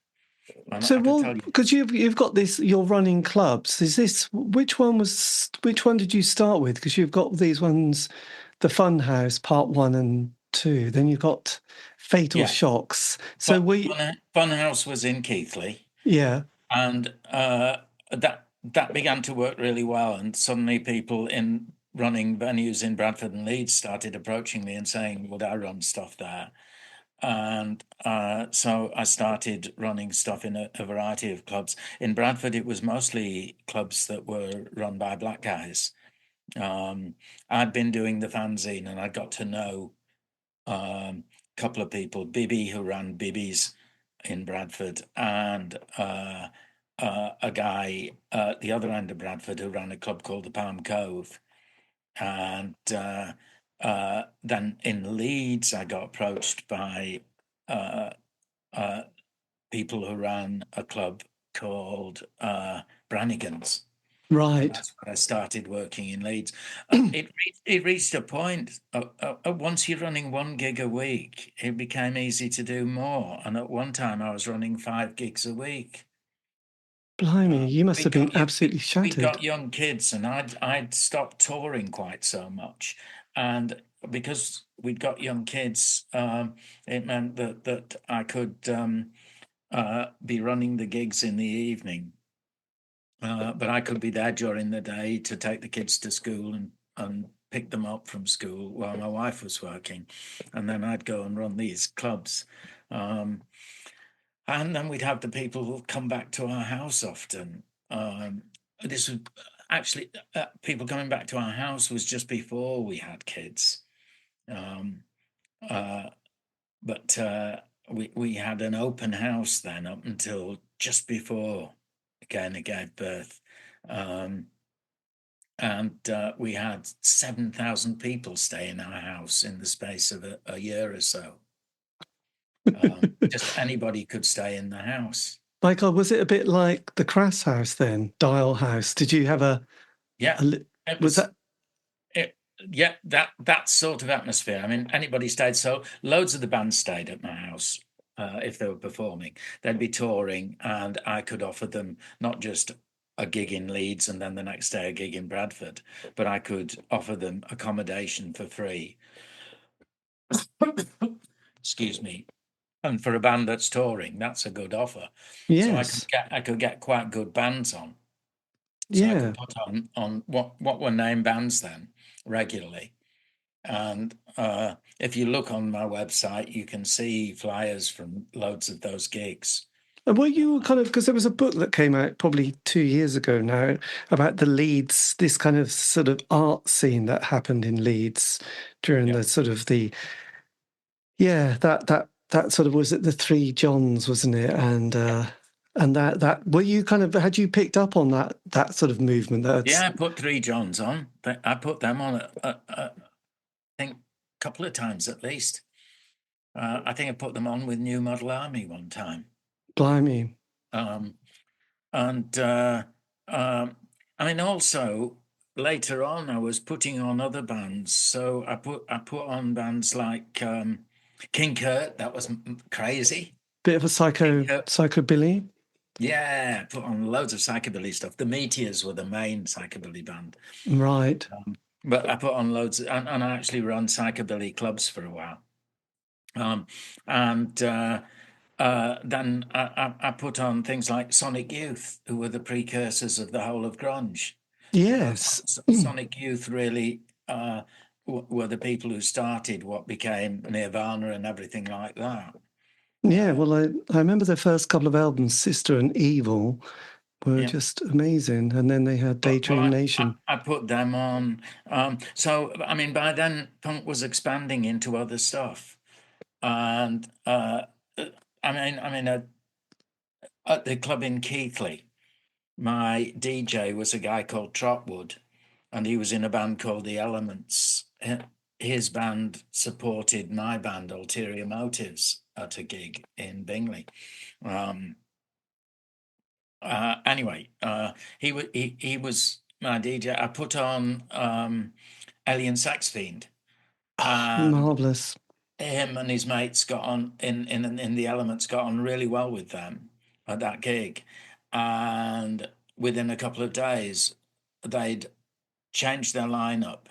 And So, I can well, tell you, because you've got this, you're running clubs. Is this which one did you start with? Because you've got these ones, the Fun House Part 1 and 2. Then you've got Fatal yeah, Shocks. So Funhouse was in Keighley, yeah, and that began to work really well. And suddenly, people in running venues in Bradford and Leeds started approaching me and saying, "Would I run stuff there?" And so I started running stuff in a variety of clubs. In Bradford, it was mostly clubs that were run by black guys. I'd been doing the fanzine, and I got to know a couple of people, Bibby, who ran Bibby's in Bradford, and a guy at the other end of Bradford who ran a club called the Palm Cove. And then in Leeds, I got approached by people who ran a club called Brannigan's. And right. that's when I started working in Leeds. It reached a point, once you're running 1 gig a week, it became easy to do more. And at one time, I was running 5 gigs a week. Blimey, you must We have been got absolutely we shattered. got young kids, and I'd stopped touring quite so much, and because we'd got young kids, it meant that I could be running the gigs in the evening, but I could be there during the day to take the kids to school and pick them up from school while my wife was working, and then I'd go and run these clubs. And then we'd have the people who'd come back to our house often. This was actually people coming back to our house was just before we had kids. Um, but we had an open house then up until just before Gaynor gave birth. And we had 7,000 people stay in our house in the space of a year or so. Just anybody could stay in the house. My God, was it a bit like the Crass House then, Dial House? Did you have Yeah, it was was. that? Yeah, that sort of atmosphere. I mean, anybody stayed. So loads of the bands stayed at my house if they were performing. They'd be touring, and I could offer them not just a gig in Leeds and then the next day a gig in Bradford, but I could offer them accommodation for free. Excuse me. And for a band that's touring, that's a good offer. So Yes, I could get quite good bands on. So I yeah. could put on what were name bands then regularly. And if you look on my website, you can see flyers from loads of those gigs. And were you kind of, because there was a book that came out probably 2 years ago now about the Leeds, this kind of sort of art scene that happened in Leeds during Yeah. the sort of that sort of, was it the Three Johns, wasn't it? And that were you kind of, had you picked up on that sort of movement? Yeah, I put Three Johns on. I put them on, I think, a couple of times at least. I think I put them on with New Model Army one time. Blimey. Um, and I mean, also later on, I was putting on other bands. So I put on bands like King Kurt. That was crazy. Bit of a psychobilly. Yeah, I put on loads of psychobilly stuff. The Meteors were the main psychobilly band. Right. But I put on loads, and I actually run psychobilly clubs for a while. And then I put on things like Sonic Youth, who were the precursors of the whole of grunge. Yes. Sonic Youth really were the people who started what became Nirvana and everything like that. Yeah, well, I remember their first couple of albums, Sister and Evil, were Yeah. just amazing. And then they had Daydream Nation. I put them on. So, I mean, by then, punk was expanding into other stuff. And I mean, at the club in Keighley, my DJ was a guy called Trotwood, and he was in a band called The Elements. His band supported my band, Ulterior Motives, at a gig in Bingley. Anyway, he was my DJ, I put on Alien Sex Fiend. And Marvellous. him and his mates got on in the Elements, got on really well with them at that gig. And within a couple of days, they'd changed their lineup,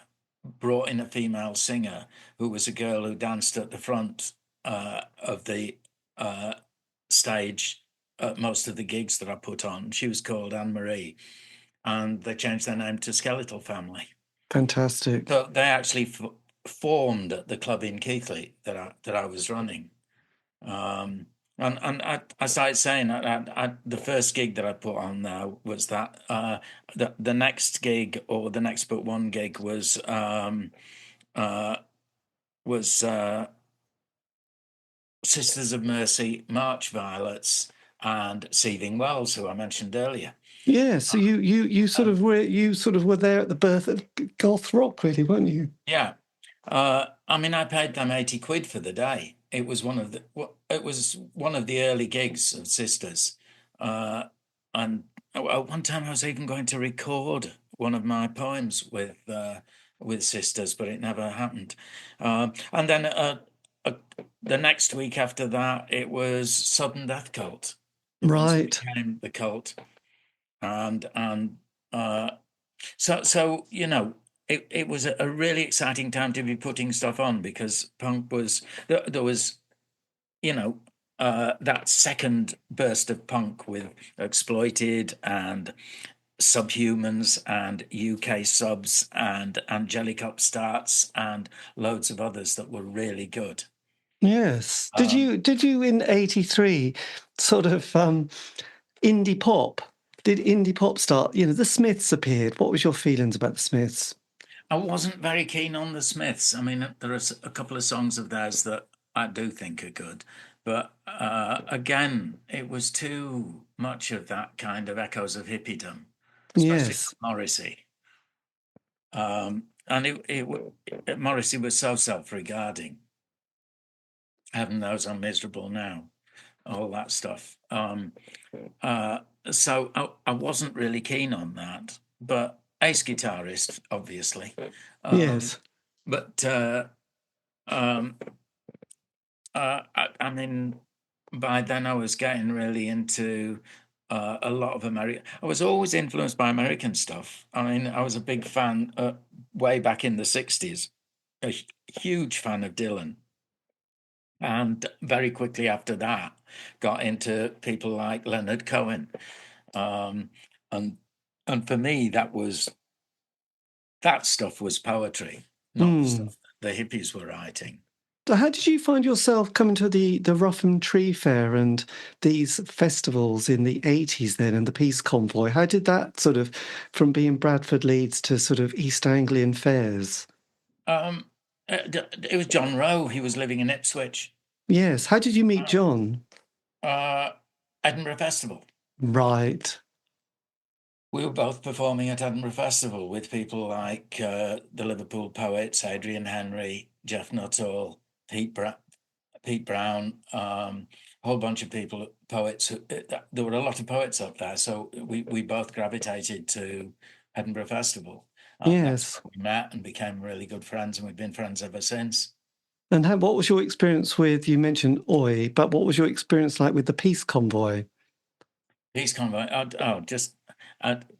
brought in a female singer who was a girl who danced at the front of the stage at most of the gigs that I put on. She was called Anne Marie, and they changed their name to Skeletal Family. Fantastic. So they actually formed at the club in Keighley that I was running. And I started saying the first gig that I put on there was that the next gig, or the next but one gig, was Sisters of Mercy, March Violets, and Seething Wells, who I mentioned earlier. Yeah, so you sort of were there at the birth of goth rock, really, weren't you? Yeah. I mean, I paid them 80 quid for the day. It was one of the early gigs of Sisters. And one time I was even going to record one of my poems with Sisters, but it never happened. And then the next week after that, it was Sudden Death Cult. Right. Became the Cult. And so you know, it was a really exciting time to be putting stuff on, because punk was there was, you know, that second burst of punk with Exploited and Subhumans and UK Subs and Angelic Upstarts and loads of others that were really good. Yes. Did you in '83 sort of indie pop? Did indie pop start? You know, the Smiths appeared. What was your feelings about the Smiths? I wasn't very keen on the Smiths. I mean, there are a couple of songs of theirs that I do think are good, but again, it was too much of that kind of echoes of hippiedom, especially Yes. Morrissey. And Morrissey was so self-regarding. Heaven knows I'm miserable now, all that stuff. So I wasn't really keen on that, but ace guitarist, obviously. Yes. But I mean, by then I was getting really into a lot of American. I was always influenced by American stuff. I mean, I was a big fan way back in the 60s, a huge fan of Dylan. And very quickly after that, got into people like Leonard Cohen. And for me, that stuff was poetry, not the stuff that the hippies were writing. So how did you find yourself coming to the Rougham Tree Fair and these festivals in the 80s then, and the Peace Convoy? How did that sort of, from being Bradford, Leeds to sort of East Anglian fairs? It was John Rowe. He was living in Ipswich. Yes. How did you meet John? Edinburgh Festival. Right. We were both performing at Edinburgh Festival with people like the Liverpool poets, Adrian Henry, Jeff Nuttall, Pete Brown, a whole bunch of poets. There were a lot of poets up there, so we both gravitated to Edinburgh Festival. Yes. We met and became really good friends, and we've been friends ever since. And what was your experience with, you mentioned Oi, but what was your experience like with the Peace Convoy? Peace Convoy,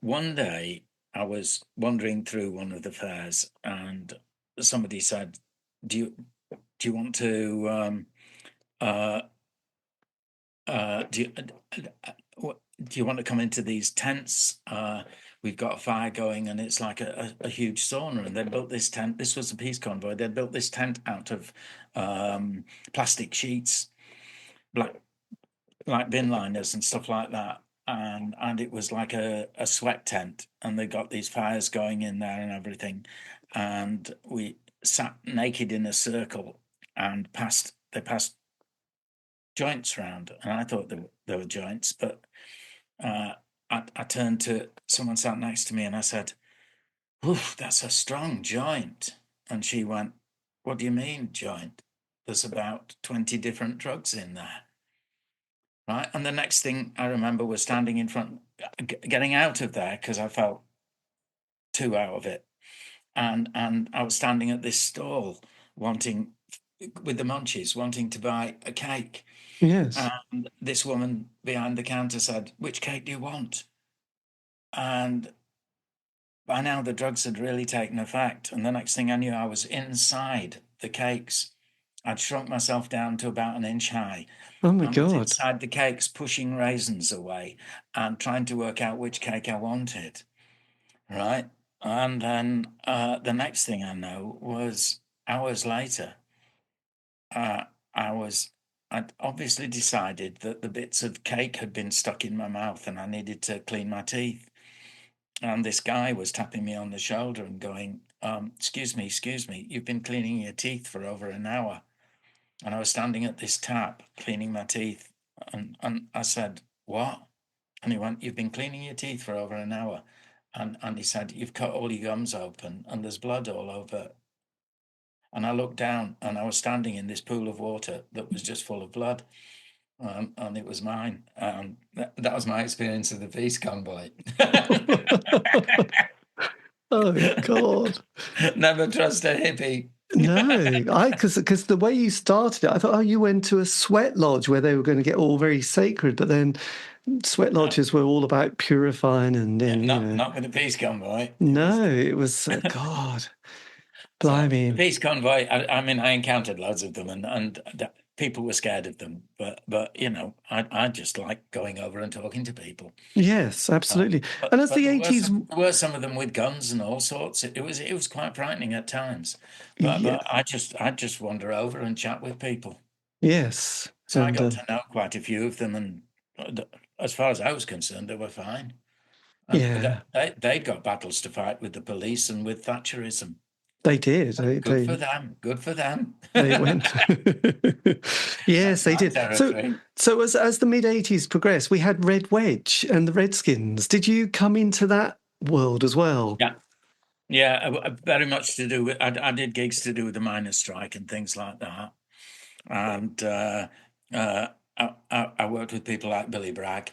one day I was wandering through one of the fairs and somebody said, do you want to do you want to come into these tents? We've got a fire going and it's like a huge sauna. And they built this tent. This was the Peace Convoy. They built this tent out of plastic sheets, like bin liners and stuff like that. And it was like a sweat tent. And they got these fires going in there and everything. And we sat naked in a circle and they passed joints round. And I thought there were joints, but I turned to someone sat next to me and I said, "Oof, that's a strong joint." And she went, "What do you mean, joint? There's about 20 different drugs in there." Right. And the next thing I remember was standing in front, getting out of there because I felt two out of it. And I was standing at this stall with the munchies, wanting to buy a cake. Yes. And this woman behind the counter said, "Which cake do you want?" And by now the drugs had really taken effect. And the next thing I knew, I was inside the cakes. I'd shrunk myself down to about an inch high. Oh my And was God. inside the cakes, pushing raisins away and trying to work out which cake I wanted. Right. And then the next thing I know was hours later, I'd obviously decided that the bits of cake had been stuck in my mouth and I needed to clean my teeth. And this guy was tapping me on the shoulder and going, excuse me, you've been cleaning your teeth for over an hour. And I was standing at this tap cleaning my teeth. And I said, "What?" And he went, "You've been cleaning your teeth for over an hour." And he said, "You've cut all your gums open and there's blood all over." And I looked down and I was standing in this pool of water that was just full of blood. And it was mine. That was my experience of the peace convoy. Oh God. Never trust a hippie. No, because the way you started it, I thought, oh, you went to a sweat lodge where they were going to get all very sacred, but then sweat lodges were all about purifying and then not with the peace convoy. No, it was God. Blimey. The peace convoy. I mean, I encountered loads of them, and people were scared of them. But I just like going over and talking to people. Yes, absolutely. And as the 80s, there were some of them with guns and all sorts. It was quite frightening at times. But I just wander over and chat with people. Yes. So I got to know quite a few of them, and as far as I was concerned, they were fine. And they'd got battles to fight with the police and with Thatcherism. They did. Good for them. Good for them. They went. Yes, they did. So as the mid-80s progressed, we had Red Wedge and the Redskins. Did you come into that world as well? Yeah, very much to do with. I did gigs to do with the miners' strike and things like that, and I worked with people like Billy Bragg,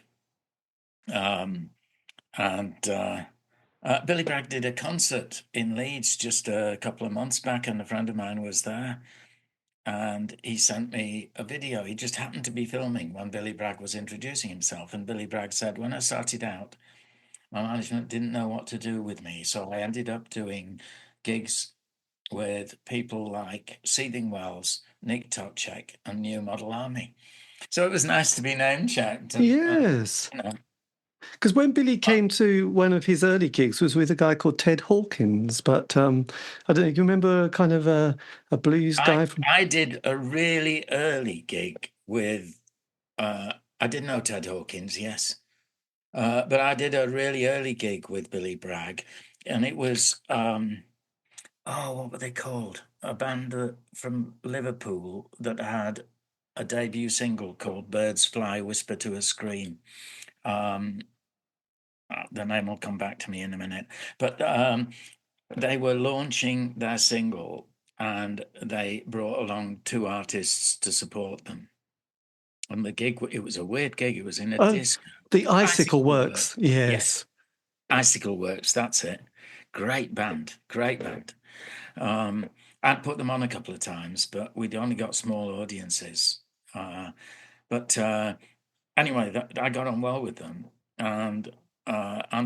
Billy Bragg did a concert in Leeds just a couple of months back, and a friend of mine was there, and he sent me a video. He just happened to be filming when Billy Bragg was introducing himself, and Billy Bragg said, "When I started out, my management didn't know what to do with me, so I ended up doing gigs with people like Seething Wells, Nick Toczek, and New Model Army." So it was nice to be name-checked. Yes. Because when Billy came to one of his early gigs was with a guy called Ted Hawkins, but I don't know, you remember kind of a blues guy? I did a really early gig with, I didn't know Ted Hawkins, yes. But I did a really early gig with Billy Bragg, and it was, what were they called? A band from Liverpool that had a debut single called Birds Fly, Whisper to a Scream. The name will come back to me in a minute. But they were launching their single, and they brought along two artists to support them. And the gig, it was a weird gig. It was in a disco. The Icicle Works, yes. Icicle Works, that's it. Great band. I'd put them on a couple of times, but we'd only got small audiences. But anyway, I got on well with them, and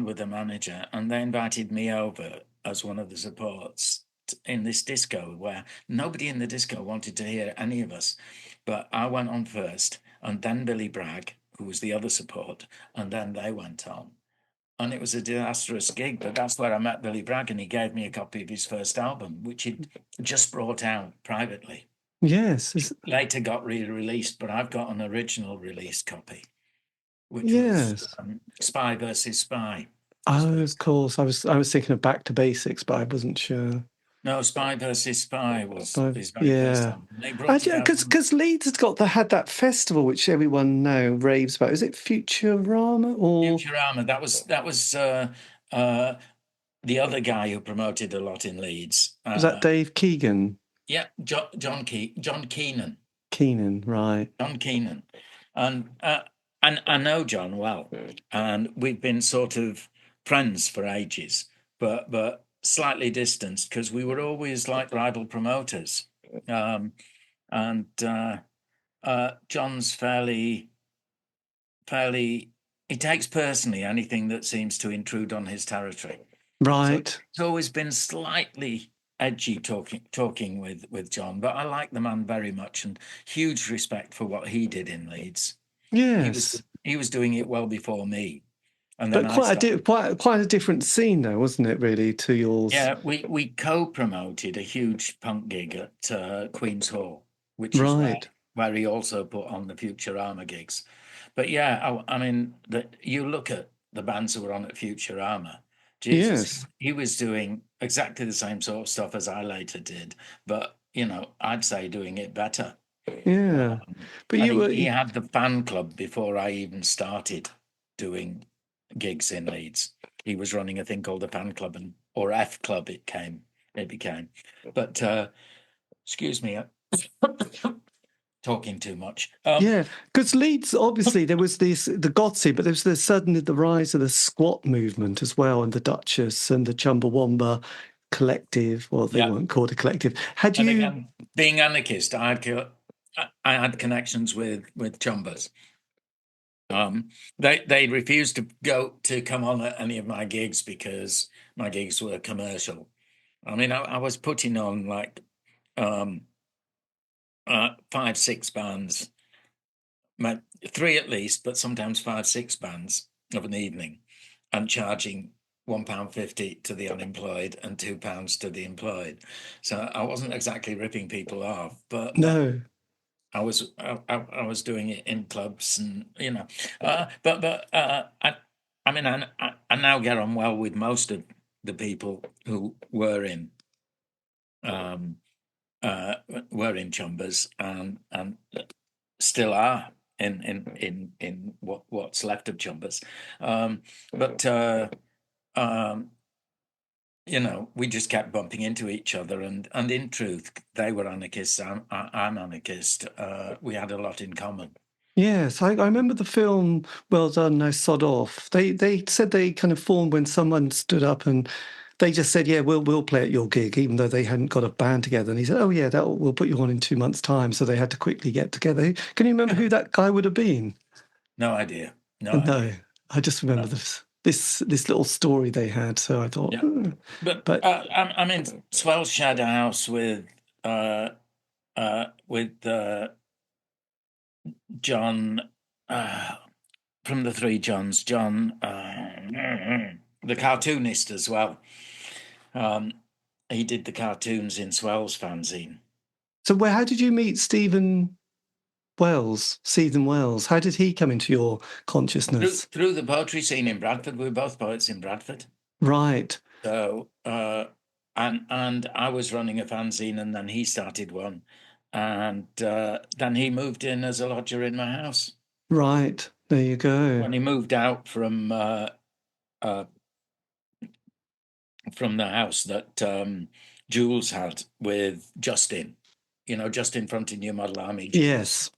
with the manager, and they invited me over as one of the supports in this disco where nobody in the disco wanted to hear any of us. But I went on first, and then Billy Bragg, who was the other support, and then they went on. And it was a disastrous gig, but that's where I met Billy Bragg, and he gave me a copy of his first album, which he'd just brought out privately. Yes. It later got re-released, but I've got an original release copy, which was Spy versus Spy. Oh, of course. I was thinking of Back to Basics, but I wasn't sure. No, Spy versus Spy was his very first album. Because Leeds had that festival which everyone now raves about. Is it Futurama or Futurama? That was the other guy who promoted a lot in Leeds. Was that Dave Keegan? Yeah, John Keenan. Keenan, right? John Keenan, and I know John well, and we've been sort of friends for ages. but slightly distanced, because we were always like rival promoters. And John's fairly, he takes personally anything that seems to intrude on his territory. Right. So it's always been slightly edgy talking with John, but I like the man very much, and huge respect for what he did in Leeds. Yes. He was doing it well before me. And then But quite a different scene, though, wasn't it, really, to yours? Yeah, we co-promoted a huge punk gig at Queen's Hall, which is where he also put on the Futurama gigs. But yeah, I mean, you look at the bands who were on at Futurama. Jesus, he was doing exactly the same sort of stuff as I later did, but I'd say doing it better. Yeah, but he had the fan club before I even started doing gigs in Leeds. He was running a thing called the fan club, or F club it became. But excuse me, talking too much. Yeah, because Leeds, obviously there was the Gotsy, but there was suddenly the rise of the squat movement as well, and the Duchess and the Chumbawamba collective. Well, they weren't called a collective. Had you, again, being anarchist, I had connections with Chumbas. They refused to come on at any of my gigs because my gigs were commercial. I mean, I was putting on like 5-6 bands, 3 at least, but sometimes 5-6 bands of an evening, and charging £1.50 to the unemployed and £2 to the employed. So I wasn't exactly ripping people off, but no. I was doing it in clubs, and but I mean, I now get on well with most of the people who were in Chumbas and still are in what's left of Chumbas, we just kept bumping into each other, and in truth, they were anarchists. I'm anarchist. We had a lot in common. Yes, I remember the film Well Done, Now Sod Off. They said they kind of formed when someone stood up and they just said, yeah, we'll play at your gig, even though they hadn't got a band together. And he said, oh yeah, we'll put you on in 2 months' time. So they had to quickly get together. Can you remember who that guy would have been? No idea. No, I just remember this little story they had. So I thought, but I mean, Swell shared a house with John, from the three Johns, John, the cartoonist as well. He did the cartoons in Swell's fanzine. So how did you meet Stephen Wells? How did he come into your consciousness? Through the poetry scene in Bradford. We were both poets in Bradford. Right. So, and I was running a fanzine, and then he started one. And then he moved in as a lodger in my house. Right. There you go. When he moved out from the house that Jules had with Justin, Justin fronting New Model Army. Yes.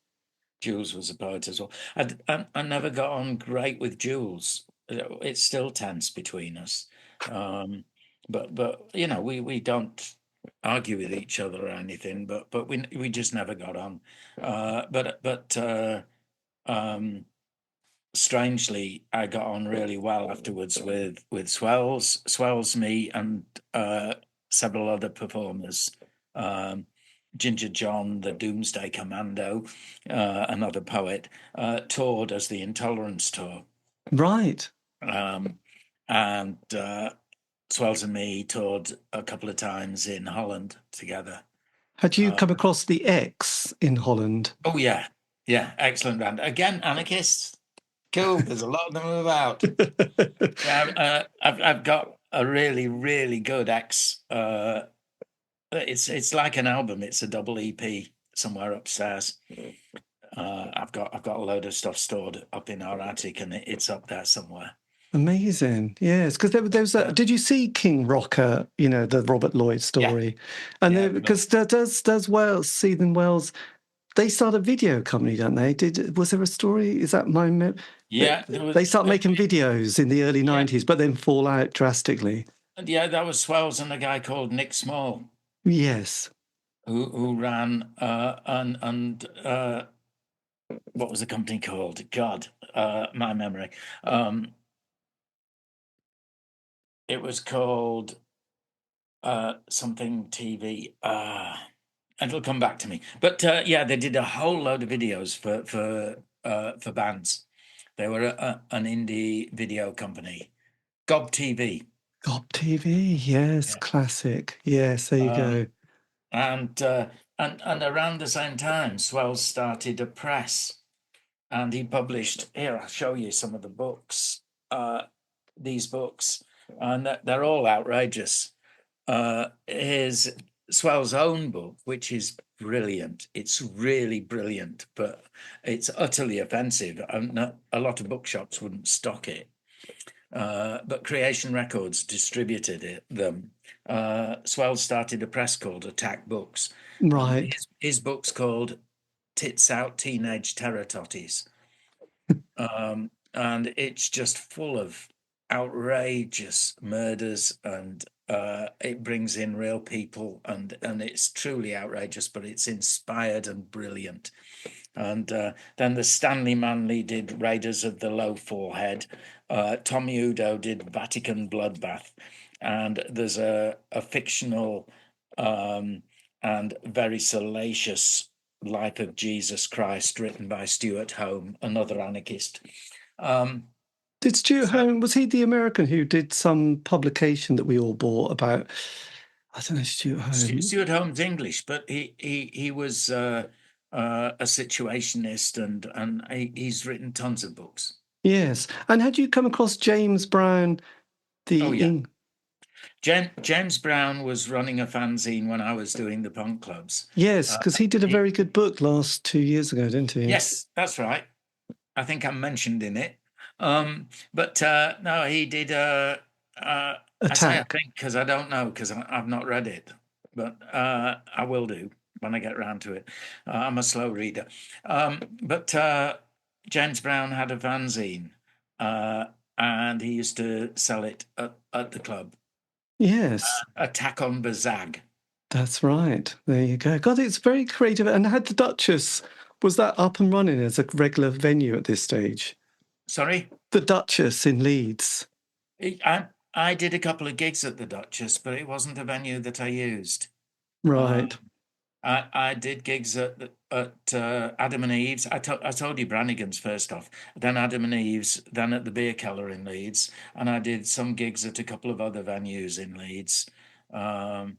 Jules was a poet as well. I never got on great with Jules. It's still tense between us. But we don't argue with each other or anything, but we just never got on. But strangely, I got on really well afterwards with Swells, me, and several other performers. Ginger John, the Doomsday Commando, another poet, toured as the Intolerance Tour. Right. And Swells and me toured a couple of times in Holland together. Had you come across the X in Holland? Oh, yeah. Yeah, excellent band. Again, anarchists. Cool. There's a lot of them about. I've got a really, really good X. It's like an album. It's a double EP somewhere upstairs. I've got a load of stuff stored up in our attic, and it's up there somewhere. Amazing, yes. Because there was did you see King Rocker? The Robert Lloyd story, and because does Stephen Wells? They start a video company, don't they? Was there a story? Is that my? Yeah, they start making videos in the early 90s, but then fall out drastically. Yeah, that was Swells and a guy called Nick Small Yes. who ran and what was the company called? God, my memory. It was called something TV. It'll come back to me. But yeah, they did a whole load of videos for bands. They were an indie video company, Gob TV. Gob TV, yes, Yeah. classic. Yes, there you go. And around the same time, Swells started a press, and he published. Here, I'll show you some of the books. These books, and they're all outrageous. His Swell's own book, which is brilliant. It's really brilliant, but it's utterly offensive. A lot of bookshops wouldn't stock it. But Creation Records distributed them. Swell started a press called Attack Books. Right. His book's called Tits Out Teenage Terror Totties. And it's just full of outrageous murders, and it brings in real people, and it's truly outrageous, but it's inspired and brilliant. And then the Stanley Manley did Raiders of the Low Forehead. Tommy Udo did Vatican Bloodbath. And there's a fictional and very salacious Life of Jesus Christ written by Stuart Home, another anarchist. Did Stuart Home, was he the American who did some publication that we all bought about? I don't know, Stuart Home. Stuart Home's English, but he was a situationist, and he's written tons of books. Yes. And had you come across James Brown? James Brown was running a fanzine when I was doing the punk clubs. Yes, because he did a very good book last 2 years ago, didn't he? Yes, that's right. I think I'm mentioned in it. But no, he did Attack. I say I think because I don't know, because I've not read it, but I will do when I get around to it. I'm a slow reader. But James Brown had a fanzine, and he used to sell it at the club. Yes. Attack on Bazag. That's right. There you go. God, it's very creative. And had the Duchess, was that up and running as a regular venue at this stage? Sorry? The Duchess in Leeds. I did a couple of gigs at the Duchess, but it wasn't a venue that I used. Right. I did gigs at Adam and Eve's. I told you Brannigan's first off, then Adam and Eve's, then at the Beer Keller in Leeds, and I did some gigs at a couple of other venues in Leeds. No,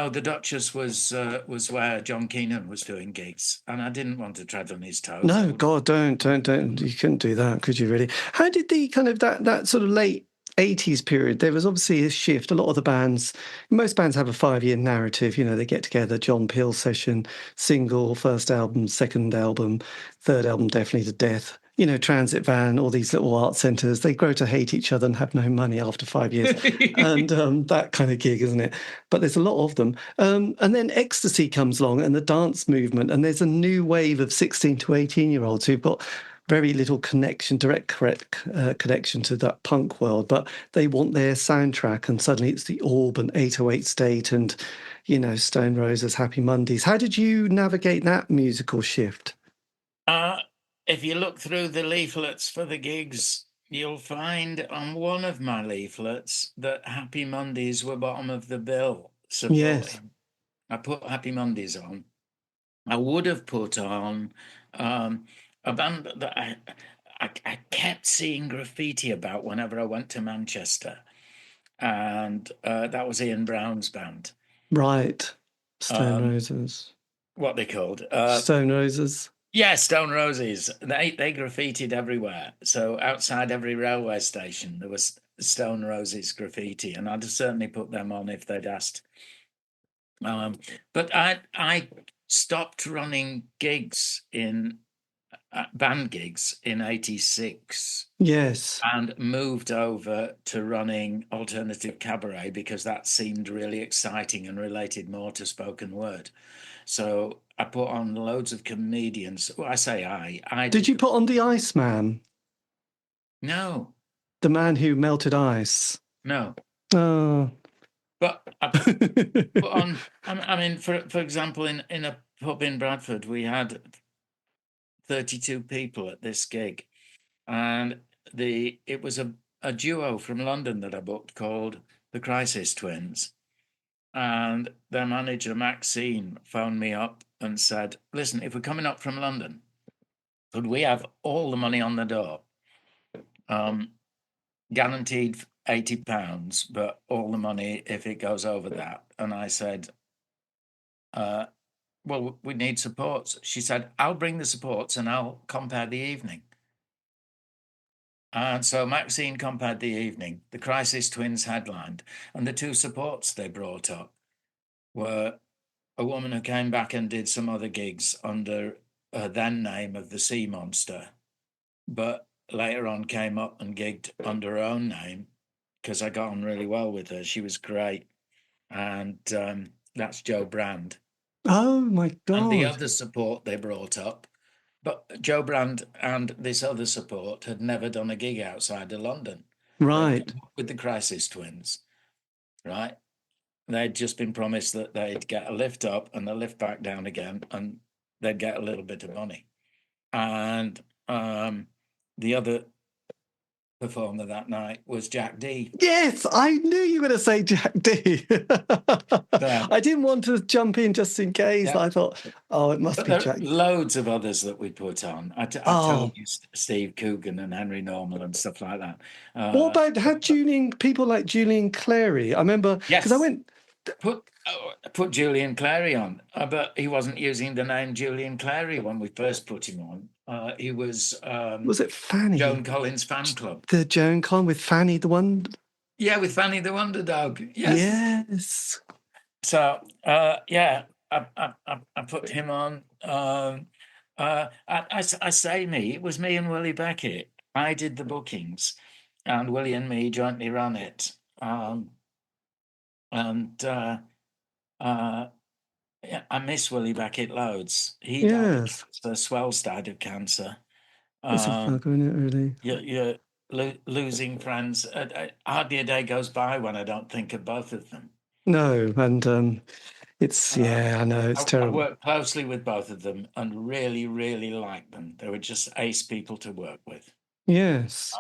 the Duchess was where John Keenan was doing gigs, and I didn't want to tread on his toes. No, God, don't. You couldn't do that, could you really? How did the kind of that sort of late 80s period, there was obviously a shift. A lot of the bands, most bands have a 5-year narrative. You know, they get together, John Peel session, single, first album, second album, third album, definitely to death. You know, Transit Van, all these little art centres, they grow to hate each other and have no money after 5 years. And that kind of gig, isn't it? But there's a lot of them. And then Ecstasy comes along and the dance movement, and there's a new wave of 16 to 18-year-olds who've got very little direct connection to that punk world, but they want their soundtrack, and suddenly it's the Orb and 808 State and, you know, Stone Roses, Happy Mondays. How did you navigate that musical shift? If you look through the leaflets for the gigs, you'll find on one of my leaflets that Happy Mondays were bottom of the bill. Yes. I put Happy Mondays on. I would have put on a band that I kept seeing graffiti about whenever I went to Manchester, and that was Ian Brown's band. Right. Stone Roses. What they called? Stone Roses. Yeah, Stone Roses. They graffitied everywhere. So outside every railway station, there was Stone Roses graffiti, and I'd certainly put them on if they'd asked. But I stopped running gigs in band gigs in 86. Yes. And moved over to running alternative cabaret because that seemed really exciting and related more to spoken word. So I put on loads of comedians. Well, I say I did you put on the Iceman? No. The Man Who Melted Ice. No. Oh. But I mean, for example, in a pub in Bradford, we had 32 people at this gig, and it was a duo from London that I booked called the Crisis Twins, and their manager Maxine phoned me up and said, "Listen, if we're coming up from London, could we have all the money on the door? Guaranteed £80, but all the money if it goes over that." And I said, well, we need supports. She said, "I'll bring the supports and I'll compare the evening." And so Maxine compared the evening, the Crisis Twins headlined, and the two supports they brought up were a woman who came back and did some other gigs under her then name of the Sea Monster, but later on came up and gigged under her own name because I got on really well with her. She was great. And that's Jo Brand. Oh, my God. And the other support they brought up, but Jo Brand and this other support had never done a gig outside of London. Right. With the Crisis Twins, right? They'd just been promised that they'd get a lift up and a lift back down again, and they'd get a little bit of money. And the other performer that night was Jack D. Yes, I knew you were going to say Jack D. I didn't want to jump in just in case. Yeah. I thought, oh, it must be Jack. Loads of others that we put on. I told you Steve Coogan and Henry Normal and stuff like that. What about people like Julian Clary? I remember because I went put Julian Clary on, but he wasn't using the name Julian Clary when we first put him on. He was it Fanny? Joan Collins fan club. The Joan Collins with Fanny the One. Yeah, with Fanny the Wonder Dog. Yes. Yes. So I put him on. I say me. It was me and Willi Beckett. I did the bookings, and Willi and me jointly ran it. I miss Willi Beckett loads. He died of cancer. Swells died of cancer. It's a bugger, isn't it, really? You're losing friends. Hardly a day goes by when I don't think of both of them. No, and it's, I know, it's terrible. I worked closely with both of them and really, really liked them. They were just ace people to work with. Yes.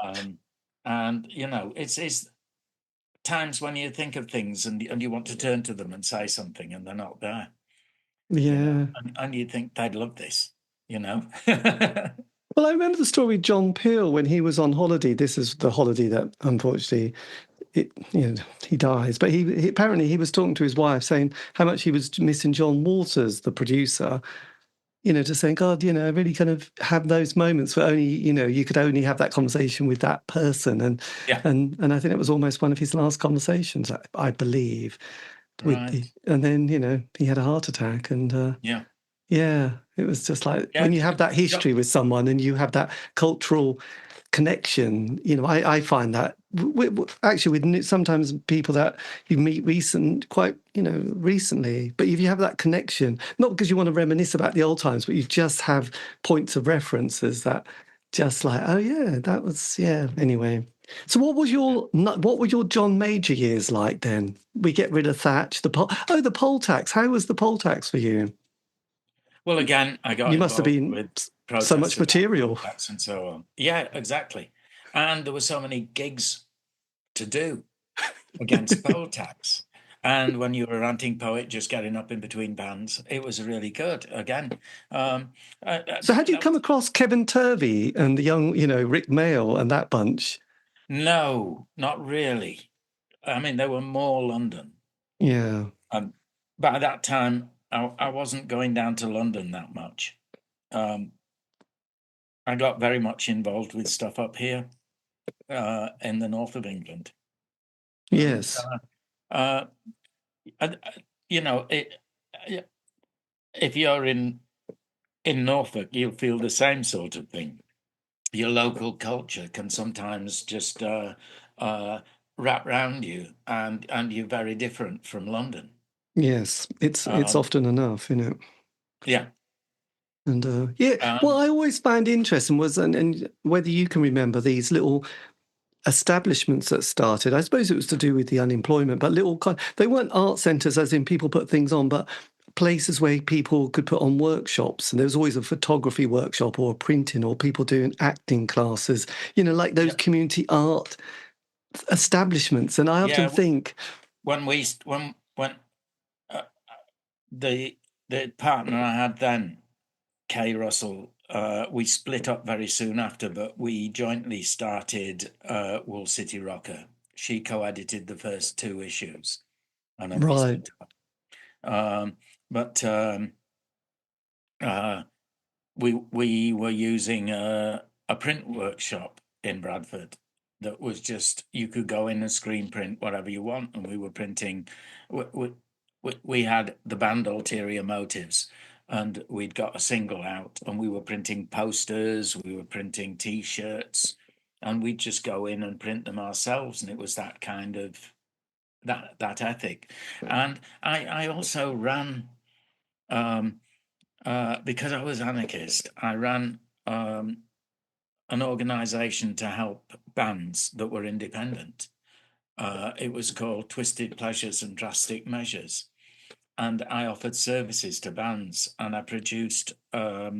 And, it's times when you think of things and you want to turn to them and say something and they're not there. Yeah. And you think they'd love this, Well, I remember the story of John Peel when he was on holiday. This is the holiday that, unfortunately, he dies. But he apparently he was talking to his wife, saying how much he was missing John Waters, the producer. Just saying, God, I really kind of have those moments where only, you could only have that conversation with that person, and I think it was almost one of his last conversations, I believe. Right. And then he had a heart attack, and it was just like when you have that history with someone and you have that cultural connection, I find that actually with sometimes people that you meet recently, but if you have that connection, not because you want to reminisce about the old times, but you just have points of references that just like, oh yeah, that was, anyway. So what were your John Major years like then? We get rid of Thatch, the poll tax. How was the poll tax for you? Well, again, I got you must have been with so much material and so on. Yeah, exactly. And there were so many gigs to do against poll tax. And when you were a ranting poet, just getting up in between bands, it was really good. Again, so had you come across Kevin Turvey and the young, Rick Mail and that bunch? No, not really. I mean, they were more London. Yeah. By that time, I wasn't going down to London that much. I got very much involved with stuff up here in the north of England. Yes. If you're in Norfolk, you'll feel the same sort of thing. Your local culture can sometimes just wrap round you, and you're very different from London. Yes, it's often enough, Yeah. And what I always found interesting was, and whether you can remember these little establishments that started. I suppose it was to do with the unemployment, but they weren't art centres as in people put things on, but places where people could put on workshops. And there was always a photography workshop or a printing or people doing acting classes, like those community art establishments. And I often think when the partner I had then, Kay Russell, we split up very soon after, but we jointly started Wool City Rocker. She co-edited the first 2 issues, and then we split up. We were using a print workshop in Bradford that was just, you could go in and screen print whatever you want, and we were printing. We had the band Ulterior Motives, and we'd got a single out, and we were printing posters, we were printing T-shirts, and we'd just go in and print them ourselves, and it was that kind of that ethic. And I also ran, because I was anarchist, I ran an organisation to help bands that were independent. It was called Twisted Pleasures and Drastic Measures. And I offered services to bands, and I produced a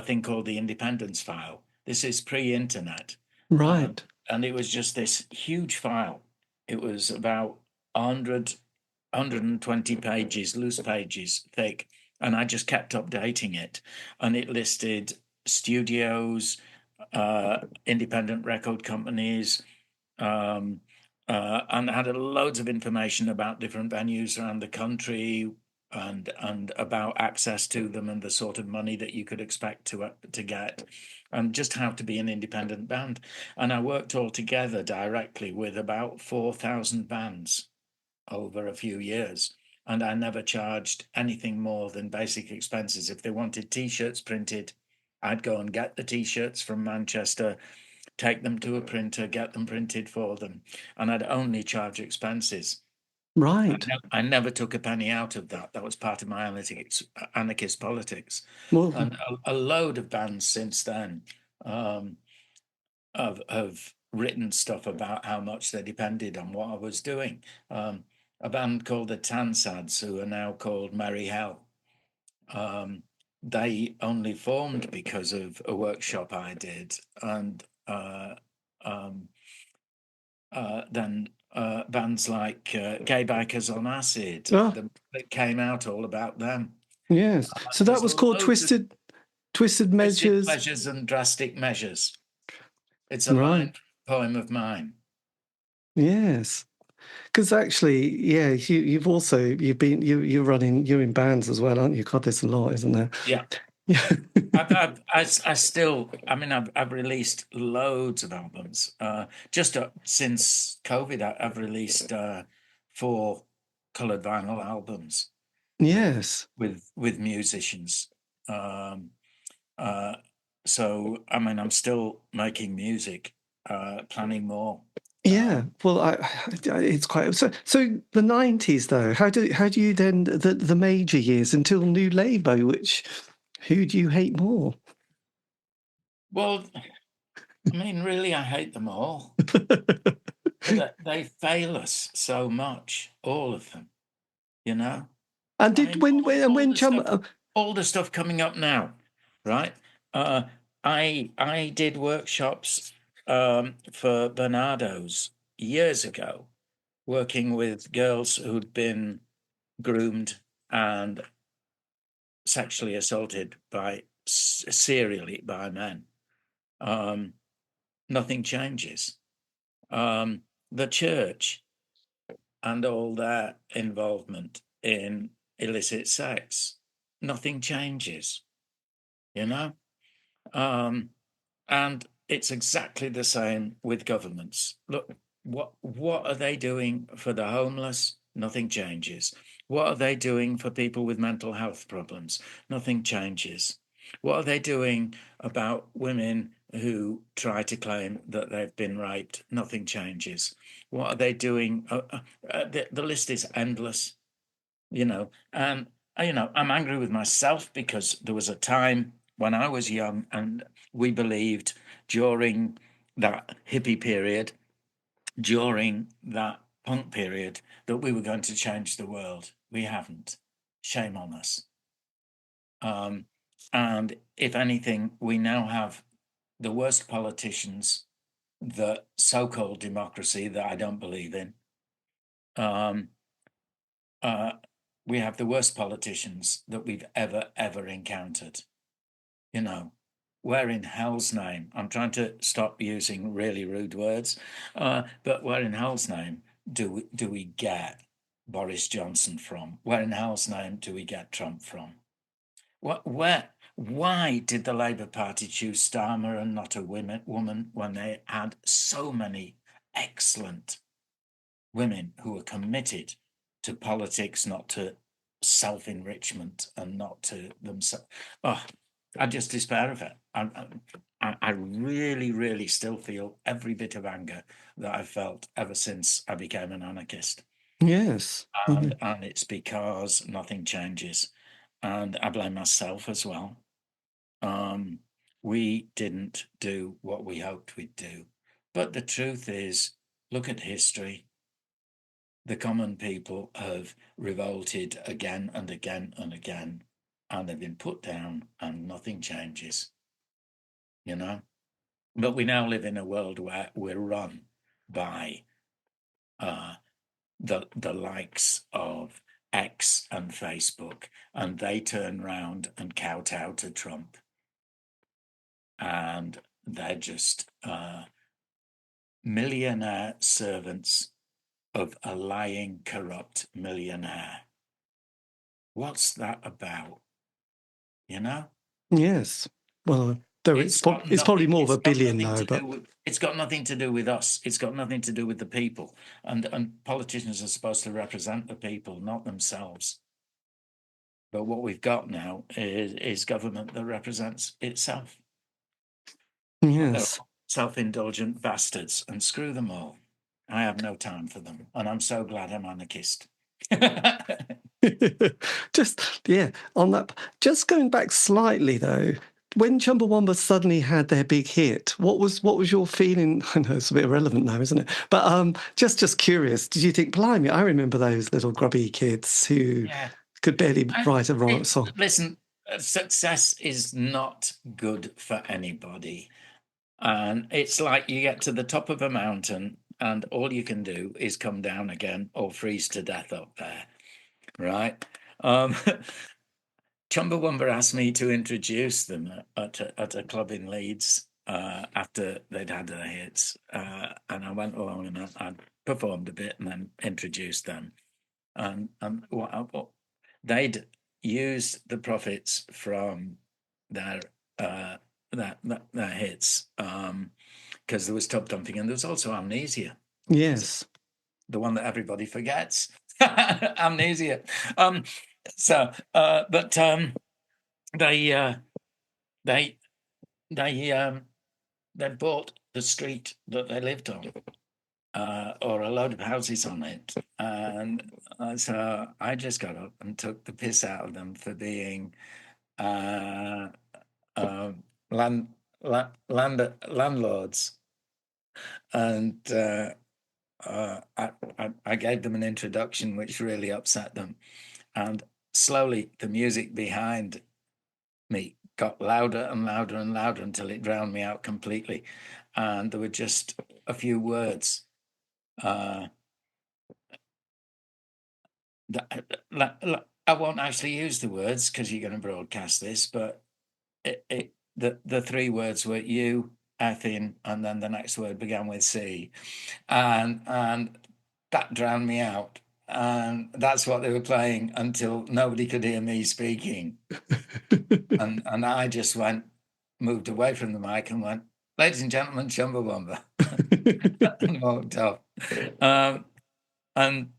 thing called the Independence File. This is pre-internet. Right. And it was just this huge file. It was about 120 pages, loose pages thick. And I just kept updating it. And it listed studios, independent record companies, and had loads of information about different venues around the country and about access to them and the sort of money that you could expect to get, and just how to be an independent band. And I worked all together directly with about 4,000 bands over a few years. And I never charged anything more than basic expenses. If they wanted T-shirts printed, I'd go and get the T-shirts from Manchester, take them to a printer, get them printed for them, and I'd only charge expenses. Right. I never took a penny out of that. That was part of my anarchist politics. Well, and a load of bands since then have written stuff about how much they depended on what I was doing. A band called the Tansads, who are now called Merry Hell. They only formed because of a workshop I did, and then bands like Gay Bikers on Acid that came out all about them. Yes. So that was called Twisted Measures. Pleasures and Drastic Measures. It's a line poem of mine. Yes. Because actually, yeah, you're in bands as well, aren't you? God, there's a lot, isn't there? Yeah. I've released loads of albums. Just since COVID, I've released 4 coloured vinyl albums. Yes. With musicians. So I'm still making music, planning more. Yeah, well, it's quite so. The 90s, though. How do you then the major years until New Labour? Who do you hate more? Well, really, I hate them all. They fail us so much, all of them. And all the stuff coming up now, right? I did workshops for Bernardo's years ago, working with girls who'd been groomed and sexually assaulted serially by men. Nothing changes. The church and all their involvement in illicit sex, nothing changes, and it's exactly the same with governments. Look, what are they doing for the homeless? Nothing changes. What are they doing for people with mental health problems? Nothing changes. What are they doing about women who try to claim that they've been raped? Nothing changes. What are they doing? The list is endless, and I'm angry with myself because there was a time when I was young and we believed during that hippie period, during that punk period, that we were going to change the world. We haven't. Shame on us. And if anything, we now have the worst politicians, the so-called democracy that I don't believe in. We have the worst politicians that we've ever encountered. You know, where in hell's name? I'm trying to stop using really rude words, but where in hell's name do we get Boris Johnson from? Where in hell's name do we get Trump from? Why did the Labour Party choose Starmer and not a woman when they had so many excellent women who were committed to politics, not to self-enrichment and not to themselves? Oh, I just despair of it. I really still feel every bit of anger that I've felt ever since I became an anarchist. Yes. And it's because nothing changes. And I blame myself as well. We didn't do what we hoped we'd do. But the truth is, look at history. The common people have revolted again and again and again, and they've been put down, and nothing changes, you know? But we now live in a world where we're run by the likes of X and Facebook, and they turn round and kowtow to Trump. And they're just millionaire servants of a lying, corrupt millionaire. What's that about? You know? Yes. Well, it's probably more of a billion now, but it's got nothing to do with us. It's got nothing to do with the people. And politicians are supposed to represent the people, not themselves. But what we've got now is government that represents itself. Yes. They're self-indulgent bastards, and screw them all. I have no time for them, and I'm so glad I'm anarchist. On that, just going back slightly though, when Chumbawamba suddenly had their big hit, what was your feeling? I know it's a bit irrelevant now, isn't it? But just curious, did you think, blimey, I remember those little grubby kids who could barely write a wrong song? Listen, success is not good for anybody. And it's like you get to the top of a mountain and all you can do is come down again or freeze to death up there, right? Chumbawamba asked me to introduce them at a club in Leeds after they'd had their hits. And I went along and I performed a bit and then introduced them. And they'd used the profits from their hits because there was tub thumping and there was also Amnesia. Yes, the one that everybody forgets. Amnesia. They bought the street that they lived on, or a load of houses on it, and so I just got up and took the piss out of them for being landlords, and I gave them an introduction which really upset them, and slowly the music behind me got louder and louder and louder until it drowned me out completely, and there were just a few words. I won't actually use the words because you're going to broadcast this, but the three words were you, effing, and then the next word began with C, and that drowned me out. And that's what they were playing until nobody could hear me speaking. and I just moved away from the mic and went, "Ladies and gentlemen, Chumbawamba," and walked off. And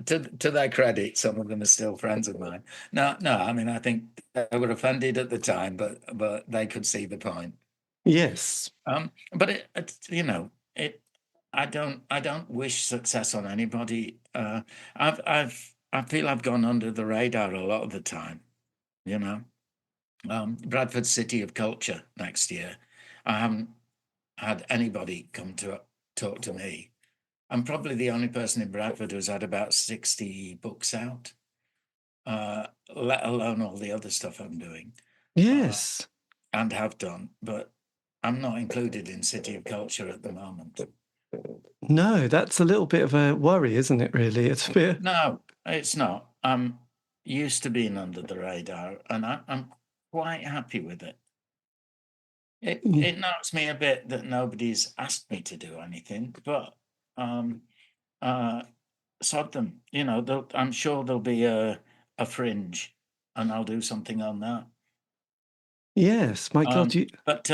to their credit, some of them are still friends of mine. No, I mean, I think they were offended at the time, but they could see the point. Yes. But I don't wish success on anybody. I feel I've gone under the radar a lot of the time. Bradford City of Culture next year. I haven't had anybody come to talk to me. I'm probably the only person in Bradford who's had about 60 books out, let alone all the other stuff I'm doing Yes. and have done. But I'm not included in City of Culture at the moment. No, that's a little bit of a worry, isn't it, really? It's a bit... No, it's not. I'm used to being under the radar, and I'm quite happy with it. It knocks me a bit that nobody's asked me to do anything, but sod them. You know, I'm sure there'll be a fringe, and I'll do something on that. Yes, my God, you... But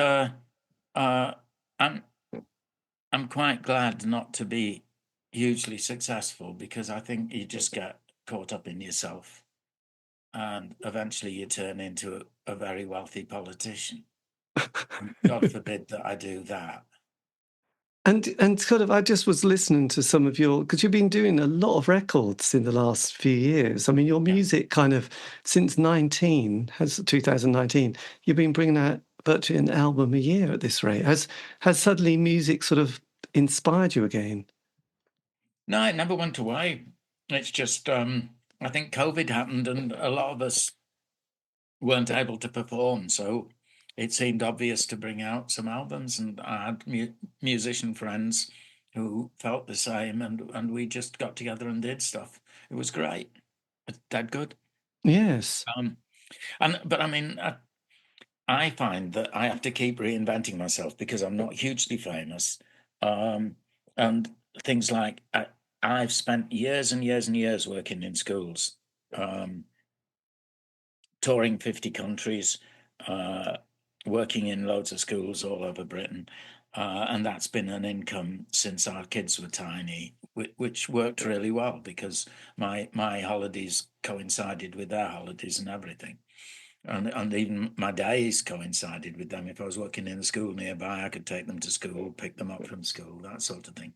I'm quite glad not to be hugely successful, because I think you just get caught up in yourself, and eventually you turn into a very wealthy politician. God forbid that I do that. And sort of, I just was listening to some of your, because you've been doing a lot of records in the last few years. I mean, your music kind of, since 2019, you've been bringing out virtually an album a year at this rate. Has suddenly music sort of inspired you again? No, it never went away. It's just, I think COVID happened and a lot of us weren't able to perform. So it seemed obvious to bring out some albums, and I had musician friends who felt the same, and we just got together and did stuff. It was great. It's that good. Yes. But I mean, I find that I have to keep reinventing myself because I'm not hugely famous. And things like I've spent years and years and years working in schools, touring 50 countries, working in loads of schools all over Britain. And that's been an income since our kids were tiny, which worked really well because my holidays coincided with their holidays and everything. And even my days coincided with them. If I was working in a school nearby, I could take them to school, pick them up from school, that sort of thing.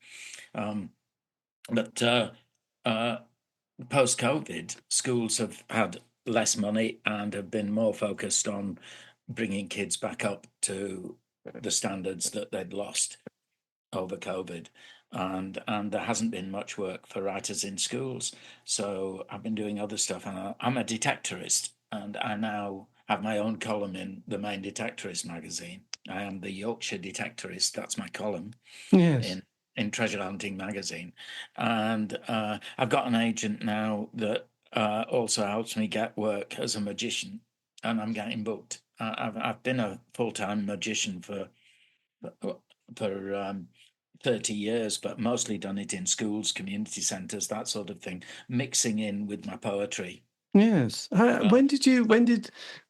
But post-COVID, schools have had less money and have been more focused on bringing kids back up to the standards that they'd lost over COVID. And there hasn't been much work for writers in schools. So I've been doing other stuff. And I'm a detectorist, and I now have my own column in the main Detectorist magazine. I am the Yorkshire Detectorist. That's my column. Yes. In Treasure Hunting magazine. And I've got an agent now that also helps me get work as a magician, and I'm getting booked. I've been a full-time magician for 30 years, but mostly done it in schools, community centres, that sort of thing, mixing in with my poetry. Yes.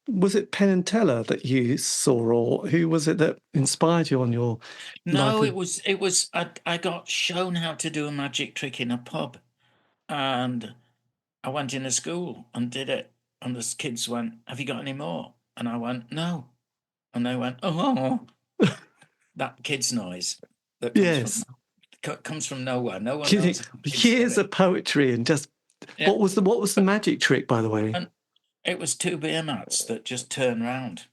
Was it Penn and Teller that you saw, or who was it that inspired you on your No, life? it was I got shown how to do a magic trick in a pub, and I went in a school and did it, and the kids went, "Have you got any more?" And I went, "No," and they went, "Oh." That kid's noise that Yes. comes from nowhere. No one knows how kids get Years it. of poetry and just... Yeah. What was the magic trick, by the way? And it was two beer mats that just turn round.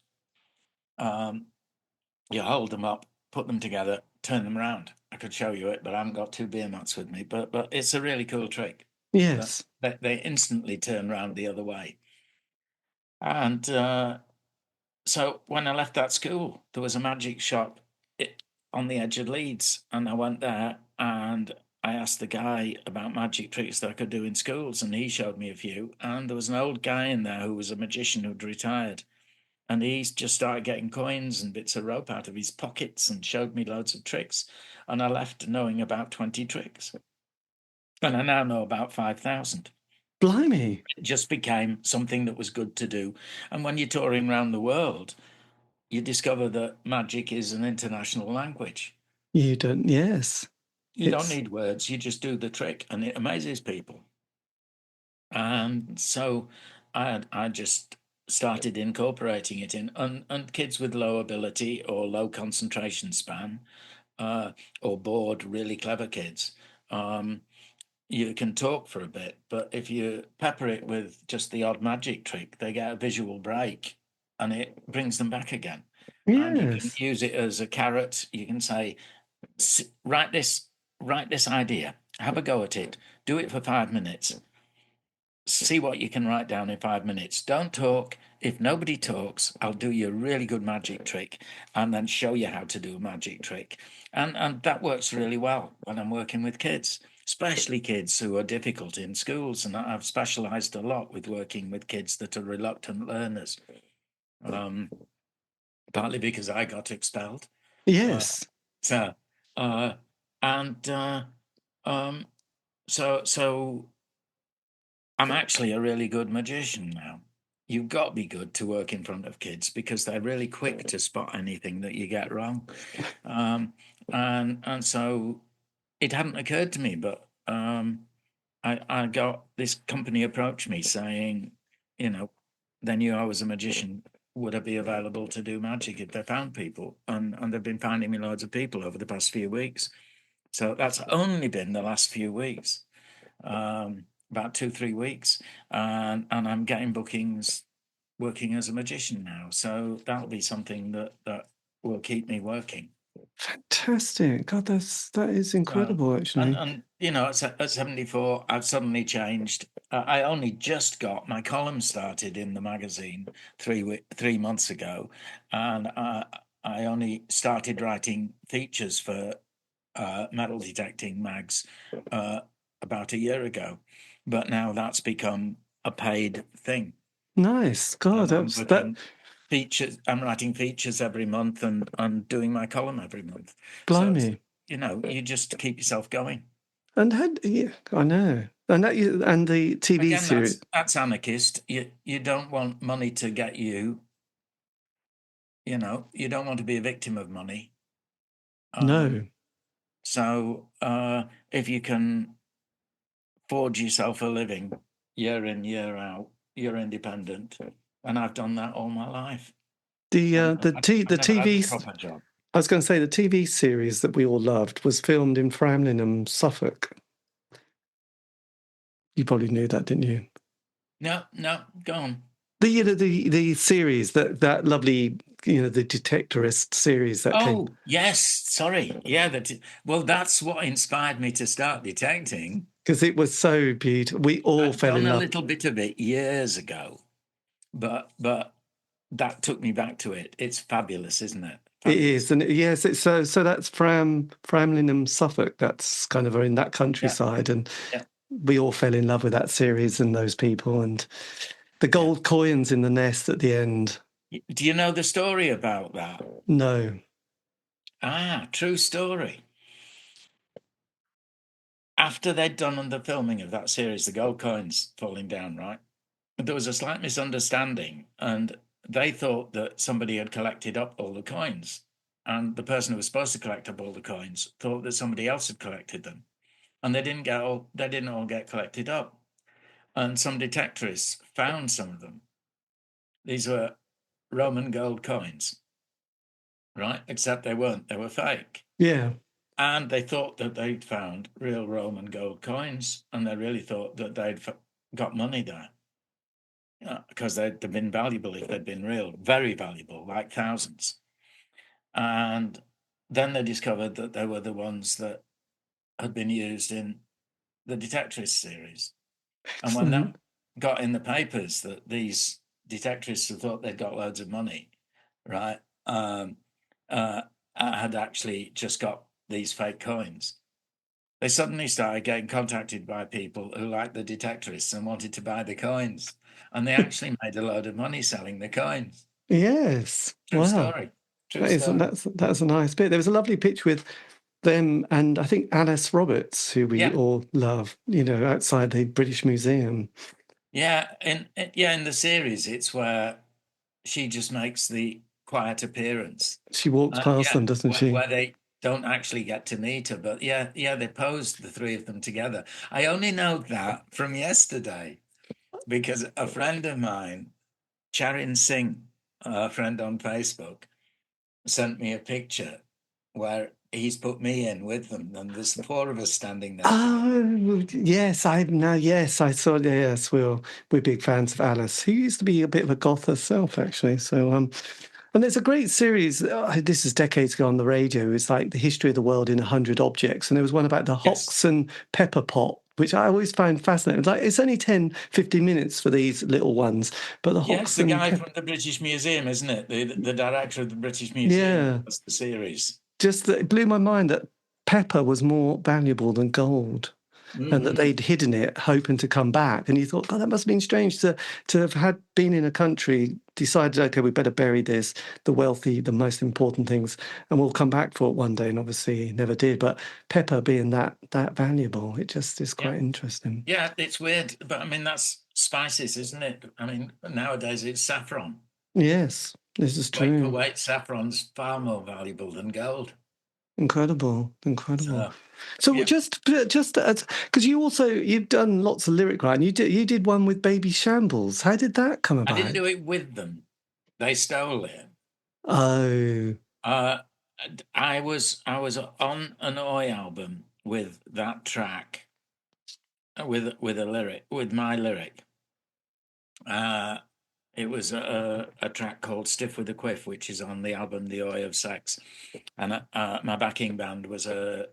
You hold them up, put them together, turn them round. I could show you it, but I haven't got two beer mats with me. But it's a really cool trick. Yes. They instantly turn round the other way. And so when I left that school, there was a magic shop on the edge of Leeds, and I went there and I asked the guy about magic tricks that I could do in schools, and he showed me a few. And there was an old guy in there who was a magician who'd retired, and he just started getting coins and bits of rope out of his pockets and showed me loads of tricks. And I left knowing about 20 tricks, and I now know about 5,000. Blimey. It just became something that was good to do. And when you're touring around the world, you discover that magic is an international language. You don't... Yes. You don't need words, you just do the trick, and it amazes people. And so I just started incorporating it in, and kids with low ability or low concentration span, or bored, really clever kids, you can talk for a bit, but if you pepper it with just the odd magic trick, they get a visual break, and it brings them back again. And you can Yes. use it as a carrot. You can say, write this idea, have a go at it, do it for 5 minutes, see what you can write down in 5 minutes. Don't talk. If nobody talks, I'll do you a really good magic trick and then show you how to do a magic trick. And that works really well when I'm working with kids, especially kids who are difficult in schools. And I've specialized a lot with working with kids that are reluctant learners, partly because I got expelled. Yes. So I'm actually a really good magician now. You've got to be good to work in front of kids because they're really quick to spot anything that you get wrong. And so it hadn't occurred to me, but I got this company approach me saying, they knew I was a magician. Would I be available to do magic if they found people? And they've been finding me loads of people over the past few weeks. So that's only been the last few weeks. About 2-3 weeks, and I'm getting bookings working as a magician now. So that'll be something that will keep me working. Fantastic. God, that is incredible, actually. And at 74, I've suddenly changed. I only just got my column started in the magazine 3 months ago, and I only started writing features for metal detecting mags about a year ago. But now that's become a paid thing. Nice. God, features. I'm writing features every month and doing my column every month. Blimey. So, you just keep yourself going. And I know. And the TV Again, series. That's anarchist. You don't want money to get you. You don't want to be a victim of money. No. So if you can forge yourself a living year in, year out, you're independent. And I've done that all my life. The TV proper job. I was going to say the TV series that we all loved was filmed in Framlingham, Suffolk. You probably knew that, didn't you? No, go on. The series that lovely the Detectorist series that came. Oh yes, sorry, yeah. Well, that's what inspired me to start detecting. Because it was so beautiful. We all fell in love. I've done a little bit of it years ago, but that took me back to it. It's fabulous, isn't it? Fabulous. It is, and yes, it's so that's Framlingham, Suffolk. That's kind of in that countryside, and we all fell in love with that series and those people and the gold coins in the nest at the end. Do you know the story about that? No. True story. After they'd done the filming of that series, the gold coins falling down, right? There was a slight misunderstanding, and they thought that somebody had collected up all the coins, and the person who was supposed to collect up all the coins thought that somebody else had collected them, and they didn't all get collected up. And some detectorists found some of them. These were Roman gold coins, right? Except they weren't; they were fake. Yeah. And they thought that they'd found real Roman gold coins, and they really thought that they'd got money there. Because they'd have been valuable if they'd been real, very valuable, like thousands. And then they discovered that they were the ones that had been used in the Detectorist series. And when that got in the papers that these detectorists who thought they'd got loads of money, right, had actually just got these fake coins, they suddenly started getting contacted by people who liked the detectorists and wanted to buy the coins. And they actually made a load of money selling the coins. Yes. True story. That's a nice bit. There was a lovely pitch with them and I think Alice Roberts, who we all love, outside the British Museum. Yeah, in the series, it's where she just makes the quiet appearance. She walks past them, doesn't she? Where they don't actually get to meet her, but they posed the three of them together. I only know that from yesterday because a friend of mine, Charin Singh, a friend on Facebook, sent me a picture where he's put me in with them, and there's 4 of us standing there. Oh, yes, I saw. Yes, we're big fans of Alice, who used to be a bit of a goth herself, actually. So, And there's a great series, this is decades ago on the radio, it's like the history of the world in 100 objects. And there was one about the hops and pepper pot, which I always found fascinating. It's only 10, 15 minutes for these little ones. But the hops the guy from the British Museum, isn't it? The director of the British Museum. Yeah. That's the series. It blew my mind that pepper was more valuable than gold. And that they'd hidden it, hoping to come back. And you thought, God, that must have been strange to have been in a country, decided, okay, we better bury this, the wealthy, the most important things, and we'll come back for it one day. And obviously never did. But pepper being that valuable, it just is quite interesting. Yeah, it's weird. But I mean, that's spices, isn't it? I mean, nowadays it's saffron. Yes, this is true. Weight for weight, saffron's far more valuable than gold. Incredible. So just because you've done lots of lyric writing. You did one with Baby Shambles. How did that come about? I didn't do it with them. They stole it. Oh. I was on an Oi album with that track, with my lyric. It was a track called Stiff with a Quiff, which is on the album The Oi of Sex. And my backing band was a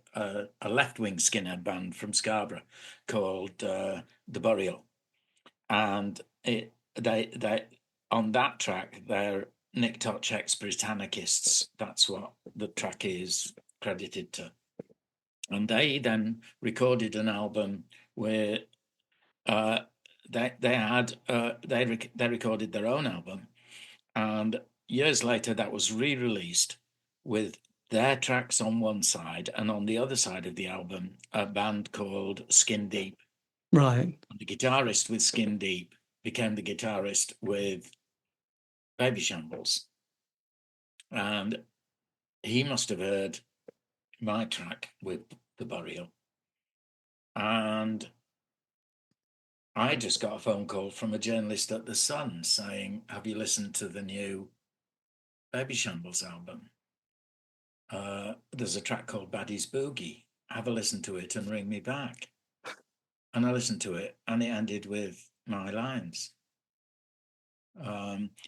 left-wing skinhead band from Scarborough called The Burial. And they on that track, they're Nick Toczek's Britannikists. That's what the track is credited to. And they then recorded an album where they recorded their own album, and years later that was re-released with their tracks on one side, and on the other side of the album a band called Skin Deep. Right. And the guitarist with Skin Deep became the guitarist with Baby Shambles, and he must have heard my track with The Burial, and I just got a phone call from a journalist at The Sun saying, have you listened to the new Baby Shambles album? There's a track called Baddies Boogie. Have a listen to it and ring me back. And I listened to it, and it ended with my lines,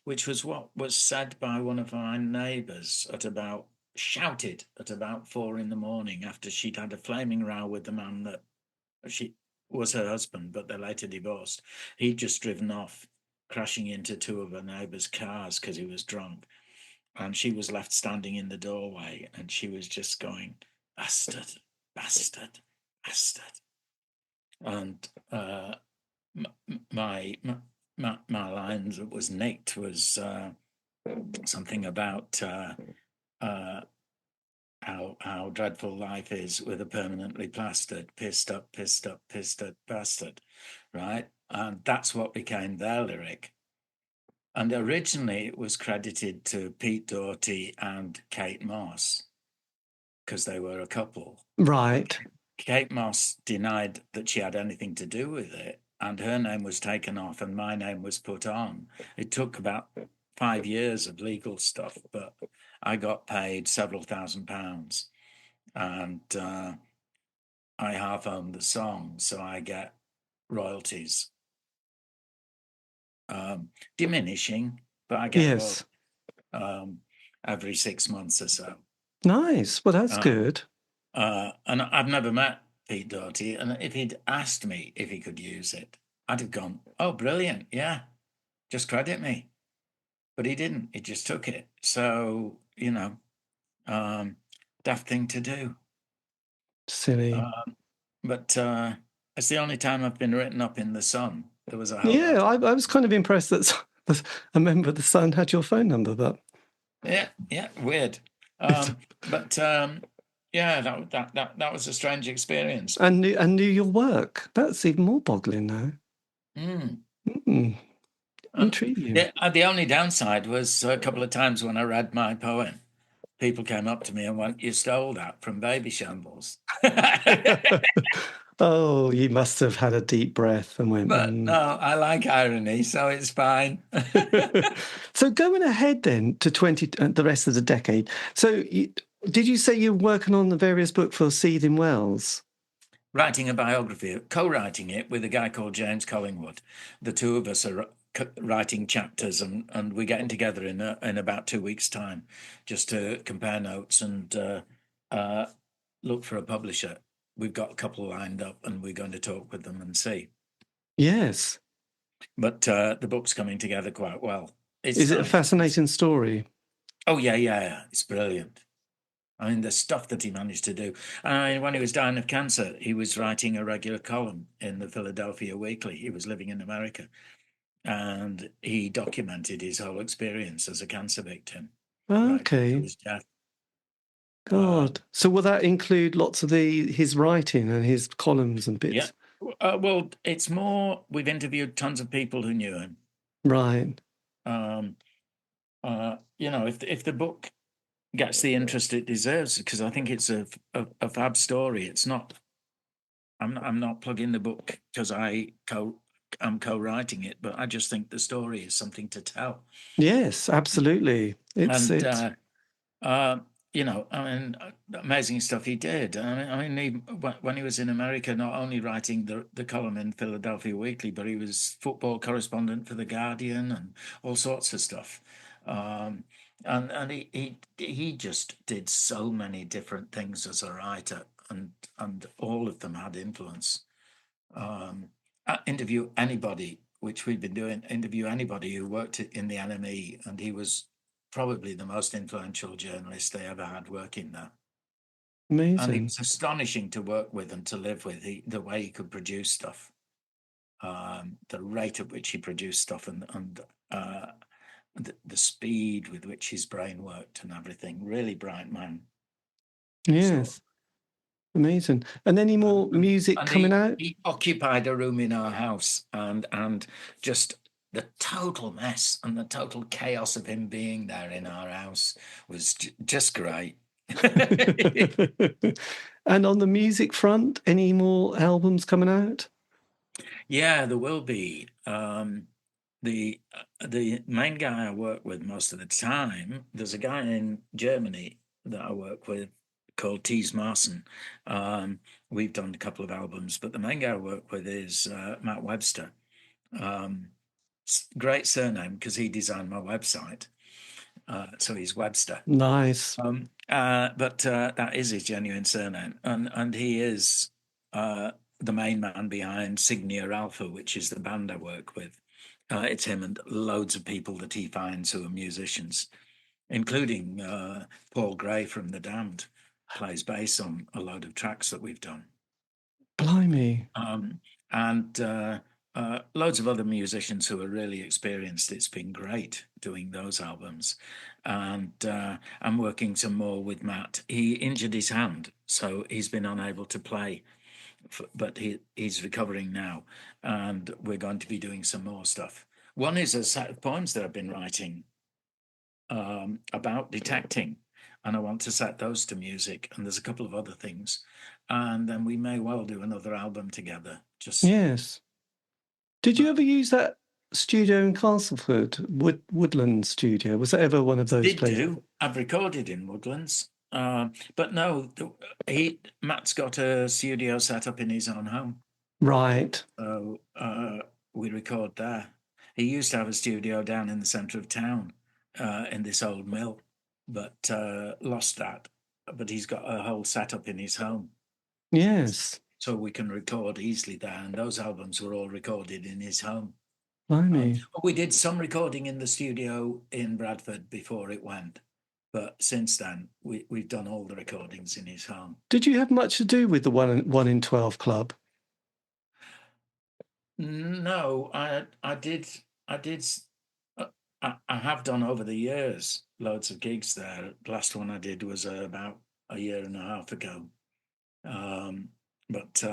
which was what was said by one of my neighbours shouted at about 4 a.m. after she'd had a flaming row with the man that she was her husband, but they later divorced. He'd just driven off, crashing into 2 of her neighbours' cars because he was drunk. And she was left standing in the doorway, and she was just going, bastard, bastard, bastard. And my lines that was nicked was something about how dreadful life is with a permanently plastered, pissed up bastard, right? And that's what became their lyric. And originally it was credited to Pete Doherty and Kate Moss because they were a couple. Right. Kate Moss denied that she had anything to do with it, and her name was taken off and my name was put on. It took about 5 years of legal stuff, but I got paid several £1,000s, and I half own the song, so I get royalties. Diminishing, but I get every 6 months or so. Nice. Well, that's good. And I've never met Pete Doherty, and if he'd asked me if he could use it, I'd have gone, oh, brilliant, yeah, just credit me. But he didn't. He just took it. So, daft thing to do. Silly. But it's the only time I've been written up in The Sun. There was a I was kind of impressed that a member of The Sun had your phone number, but yeah, weird. That was a strange experience. And knew your work. That's even more boggling now. Intriguing. The only downside was a couple of times when I read my poem, people came up to me and went, "You stole that from Baby Shambles." Oh, you must have had a deep breath and went. But no, I like irony, so it's fine. So going ahead then to the rest of the decade. So did you say you're working on the various book for Seething Wells? Writing a biography, co-writing it with a guy called James Collingwood. The two of us are writing chapters, and we're getting together in about 2 weeks' time, just to compare notes and look for a publisher. We've got a couple lined up, and we're going to talk with them and see. Yes. But the book's coming together quite well. Is it a fascinating story? Oh, yeah. It's brilliant. I mean, the stuff that he managed to do. I mean, when he was dying of cancer, he was writing a regular column in the Philadelphia Weekly. He was living in America, and he documented his whole experience as a cancer victim. Okay. Right, his death. God. So will that include lots of his writing and his columns and bits? Yeah. Well, it's more, we've interviewed tons of people who knew him. Right. If the book gets the interest it deserves, because I think it's a fab story. It's not. I'm not plugging the book because I'm co-writing it, but I just think the story is something to tell. Yes, absolutely. Amazing stuff he did. When he was in America, not only writing the column in Philadelphia Weekly, but he was football correspondent for The Guardian and all sorts of stuff. And he just did so many different things as a writer, and all of them had influence. Interview anybody, which we've been doing. Interview anybody who worked in the NME, and he was probably the most influential journalist they ever had working there. Amazing. And he was astonishing to work with and to live with. The way he could produce stuff, the rate at which he produced stuff, and the speed with which his brain worked and everything. Really bright man. Yes. So, amazing. And any more music coming out? He occupied a room in our house, and just the total mess and the total chaos of him being there in our house was just great. And on the music front, any more albums coming out? Yeah, there will be. The main guy I work with most of the time, there's a guy in Germany that I work with called Tees Marson. We've done a couple of albums, but the main guy I work with is Matt Webster. Great surname because he designed my website. So he's Webster. Nice. But that is his genuine surname. And he is the main man behind Signia Alpha, which is the band I work with. It's him and loads of people that he finds who are musicians, including Paul Gray from The Damned, plays bass on a load of tracks that we've done. Blimey. And loads of other musicians who are really experienced. It's been great doing those albums. And I'm working some more with Matt. He injured his hand, so he's been unable to play. But he's recovering now, and we're going to be doing some more stuff. One is a set of poems that I've been writing about detecting, and I want to set those to music. And there's a couple of other things, and then we may well do another album together. Yes. Did you ever use that studio in Castleford, Woodland Studio? Was that ever one of those places? I've recorded in Woodlands. But no, Matt's got a studio set up in his own home. Right. So we record there. He used to have a studio down in the centre of town in this old mill, but lost that. But he's got a whole setup in his home. Yes. So we can record easily there. And those albums were all recorded in his home. Blimey. We did some recording in the studio in Bradford before it went. But since then, we've done all the recordings in his home. Did you have much to do with the 1 in 12 club? No, I did. I have done over the years loads of gigs there. The last one I did was about a year and a half ago. But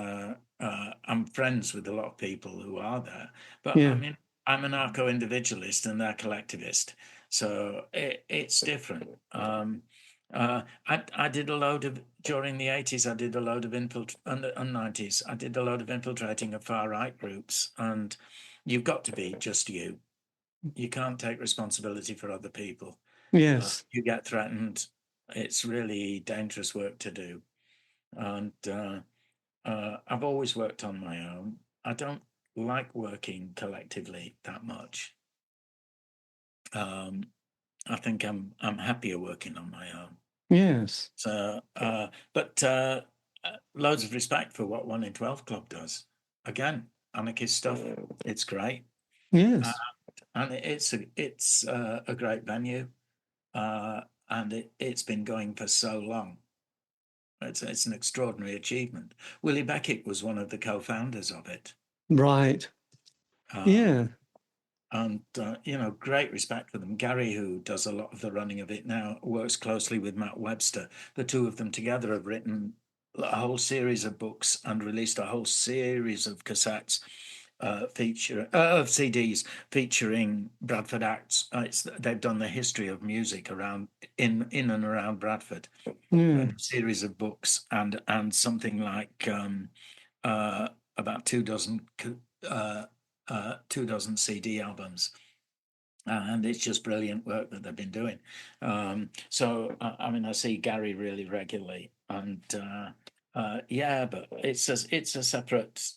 I'm friends with a lot of people who are there. But yeah. I mean, I'm an anarcho-individualist and they're collectivist. So it's different. I did a load of, during the 80s, I did a load of and 90s, I did a load of infiltrating of far-right groups. And you've got to be just you. You can't take responsibility for other people. Yes. You get threatened. It's really dangerous work to do. And I've always worked on my own. I don't like working collectively that much. I think I'm happier working on my own. Yes. So, but loads of respect for what 1 in 12 Club does. Again, anarchist stuff. It's great, Yes. and it's a great venue, and it's been going for so long. It's an extraordinary achievement. Willi Beckett was one of the co-founders of it. Right. Um, Yeah. And, great respect for them. Gary, who does a lot of the running of it now, works closely with Matt Webster. The two of them together have written a whole series of books and released a whole series of cassettes of CDs featuring Bradford acts. They've done the history of music around in and around Bradford. Yeah. A series of books and something like about 24 CD albums, and it's just brilliant work that they've been doing. So I see Gary really regularly, and but it's a separate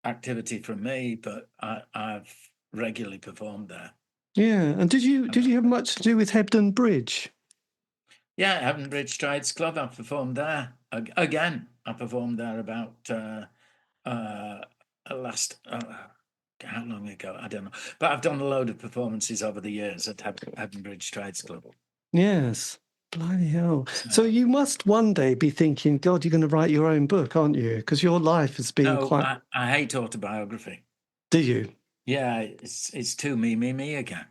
activity from me, but I've regularly performed there. Yeah. And did you have much to do with Hebden Bridge? Yeah, Hebden Bridge Trades Club. I performed there again. I performed there about last. How long ago? I don't know. But I've done a load of performances over the years at Hebden Bridge Trades Club. Yes. Bloody hell. So you must one day be thinking, God, you're going to write your own book, aren't you? Because your life has been quite... I hate autobiography. Do you? Yeah, it's too me again.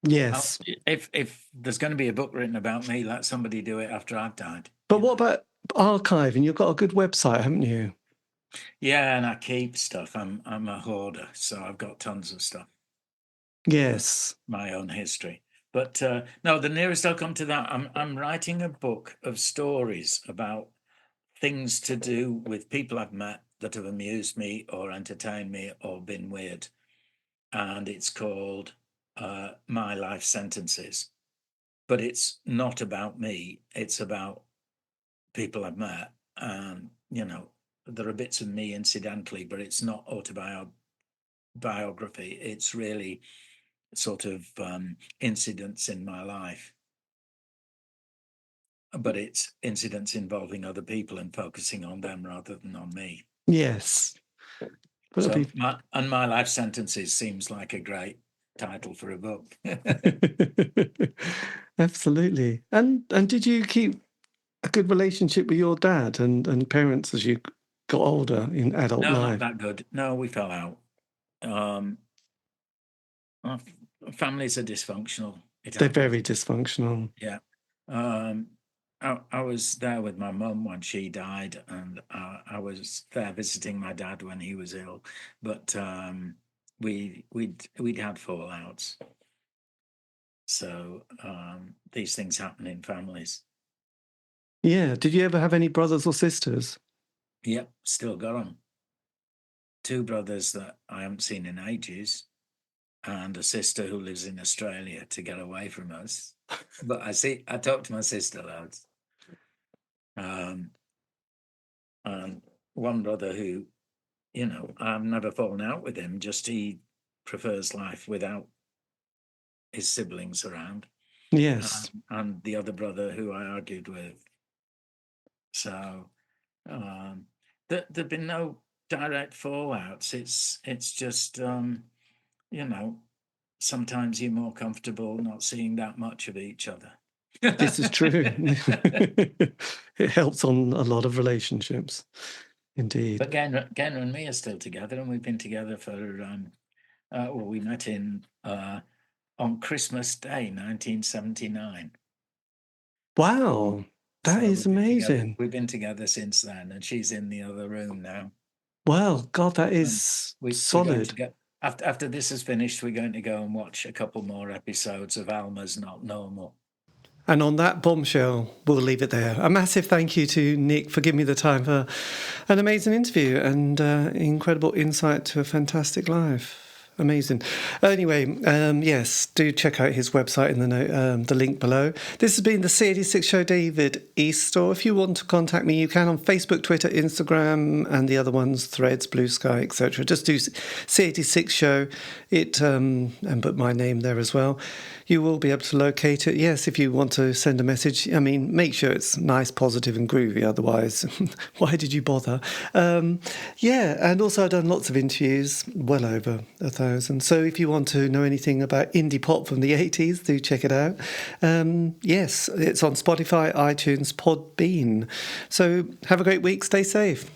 Yes. If there's going to be a book written about me, let somebody do it after I've died. But what about archiving? You've got a good website, haven't you? Yeah, and I keep stuff. I'm a hoarder, so I've got tons of stuff. Yes. My own history. But no, the nearest I'll come to that, I'm writing a book of stories about things to do with people I've met that have amused me or entertained me or been weird. And it's called My Life Sentences. But it's not about me. It's about people I've met. And, there are bits of me incidentally, but it's not autobiography. It's really sort of incidents in my life. But it's incidents involving other people and focusing on them rather than on me. Yes. So My Life Sentences seems like a great title for a book. Absolutely. And did you keep a good relationship with your dad and parents as you got older in adult life? No, not that good. No, we fell out. Our families are dysfunctional. They're very dysfunctional. Yeah. I was there with my mum when she died, and I was there visiting my dad when he was ill. But we'd had fallouts. So these things happen in families. Yeah. Did you ever have any brothers or sisters? Yep, still got them. 2 brothers that I haven't seen in ages, and a sister who lives in Australia to get away from us. But I talk to my sister loads. And one brother who, I've never fallen out with him, just he prefers life without his siblings around. Yes. And the other brother who I argued with. So there've been no direct fallouts. It's just, sometimes you're more comfortable not seeing that much of each other. This is true. It helps on a lot of relationships, indeed. But Genra and me are still together, and we've been together for, we met on Christmas Day, 1979. Wow, that is amazing. We've been together since then, and she's in the other room now. Well, God, that is solid. After this is finished, we're going to go and watch a couple more episodes of Alma's Not Normal. And on that bombshell, we'll leave it there. A massive thank you to Nick for giving me the time for an amazing interview and incredible insight to a fantastic life. Amazing. Anyway, yes, do check out his website in the link below. This has been the C86 Show, David Eastaugh. If you want to contact me, you can on Facebook, Twitter, Instagram, and the other ones, Threads, Blue Sky, etc. Just do C86 Show, and put my name there as well. You will be able to locate it. Yes, if you want to send a message, I mean, make sure it's nice, positive and groovy. Otherwise, why did you bother? Yeah, and also I've done lots of interviews, well over 1,000. So if you want to know anything about indie pop from the 80s, do check it out. Yes, it's on Spotify, iTunes, Podbean. So have a great week. Stay safe.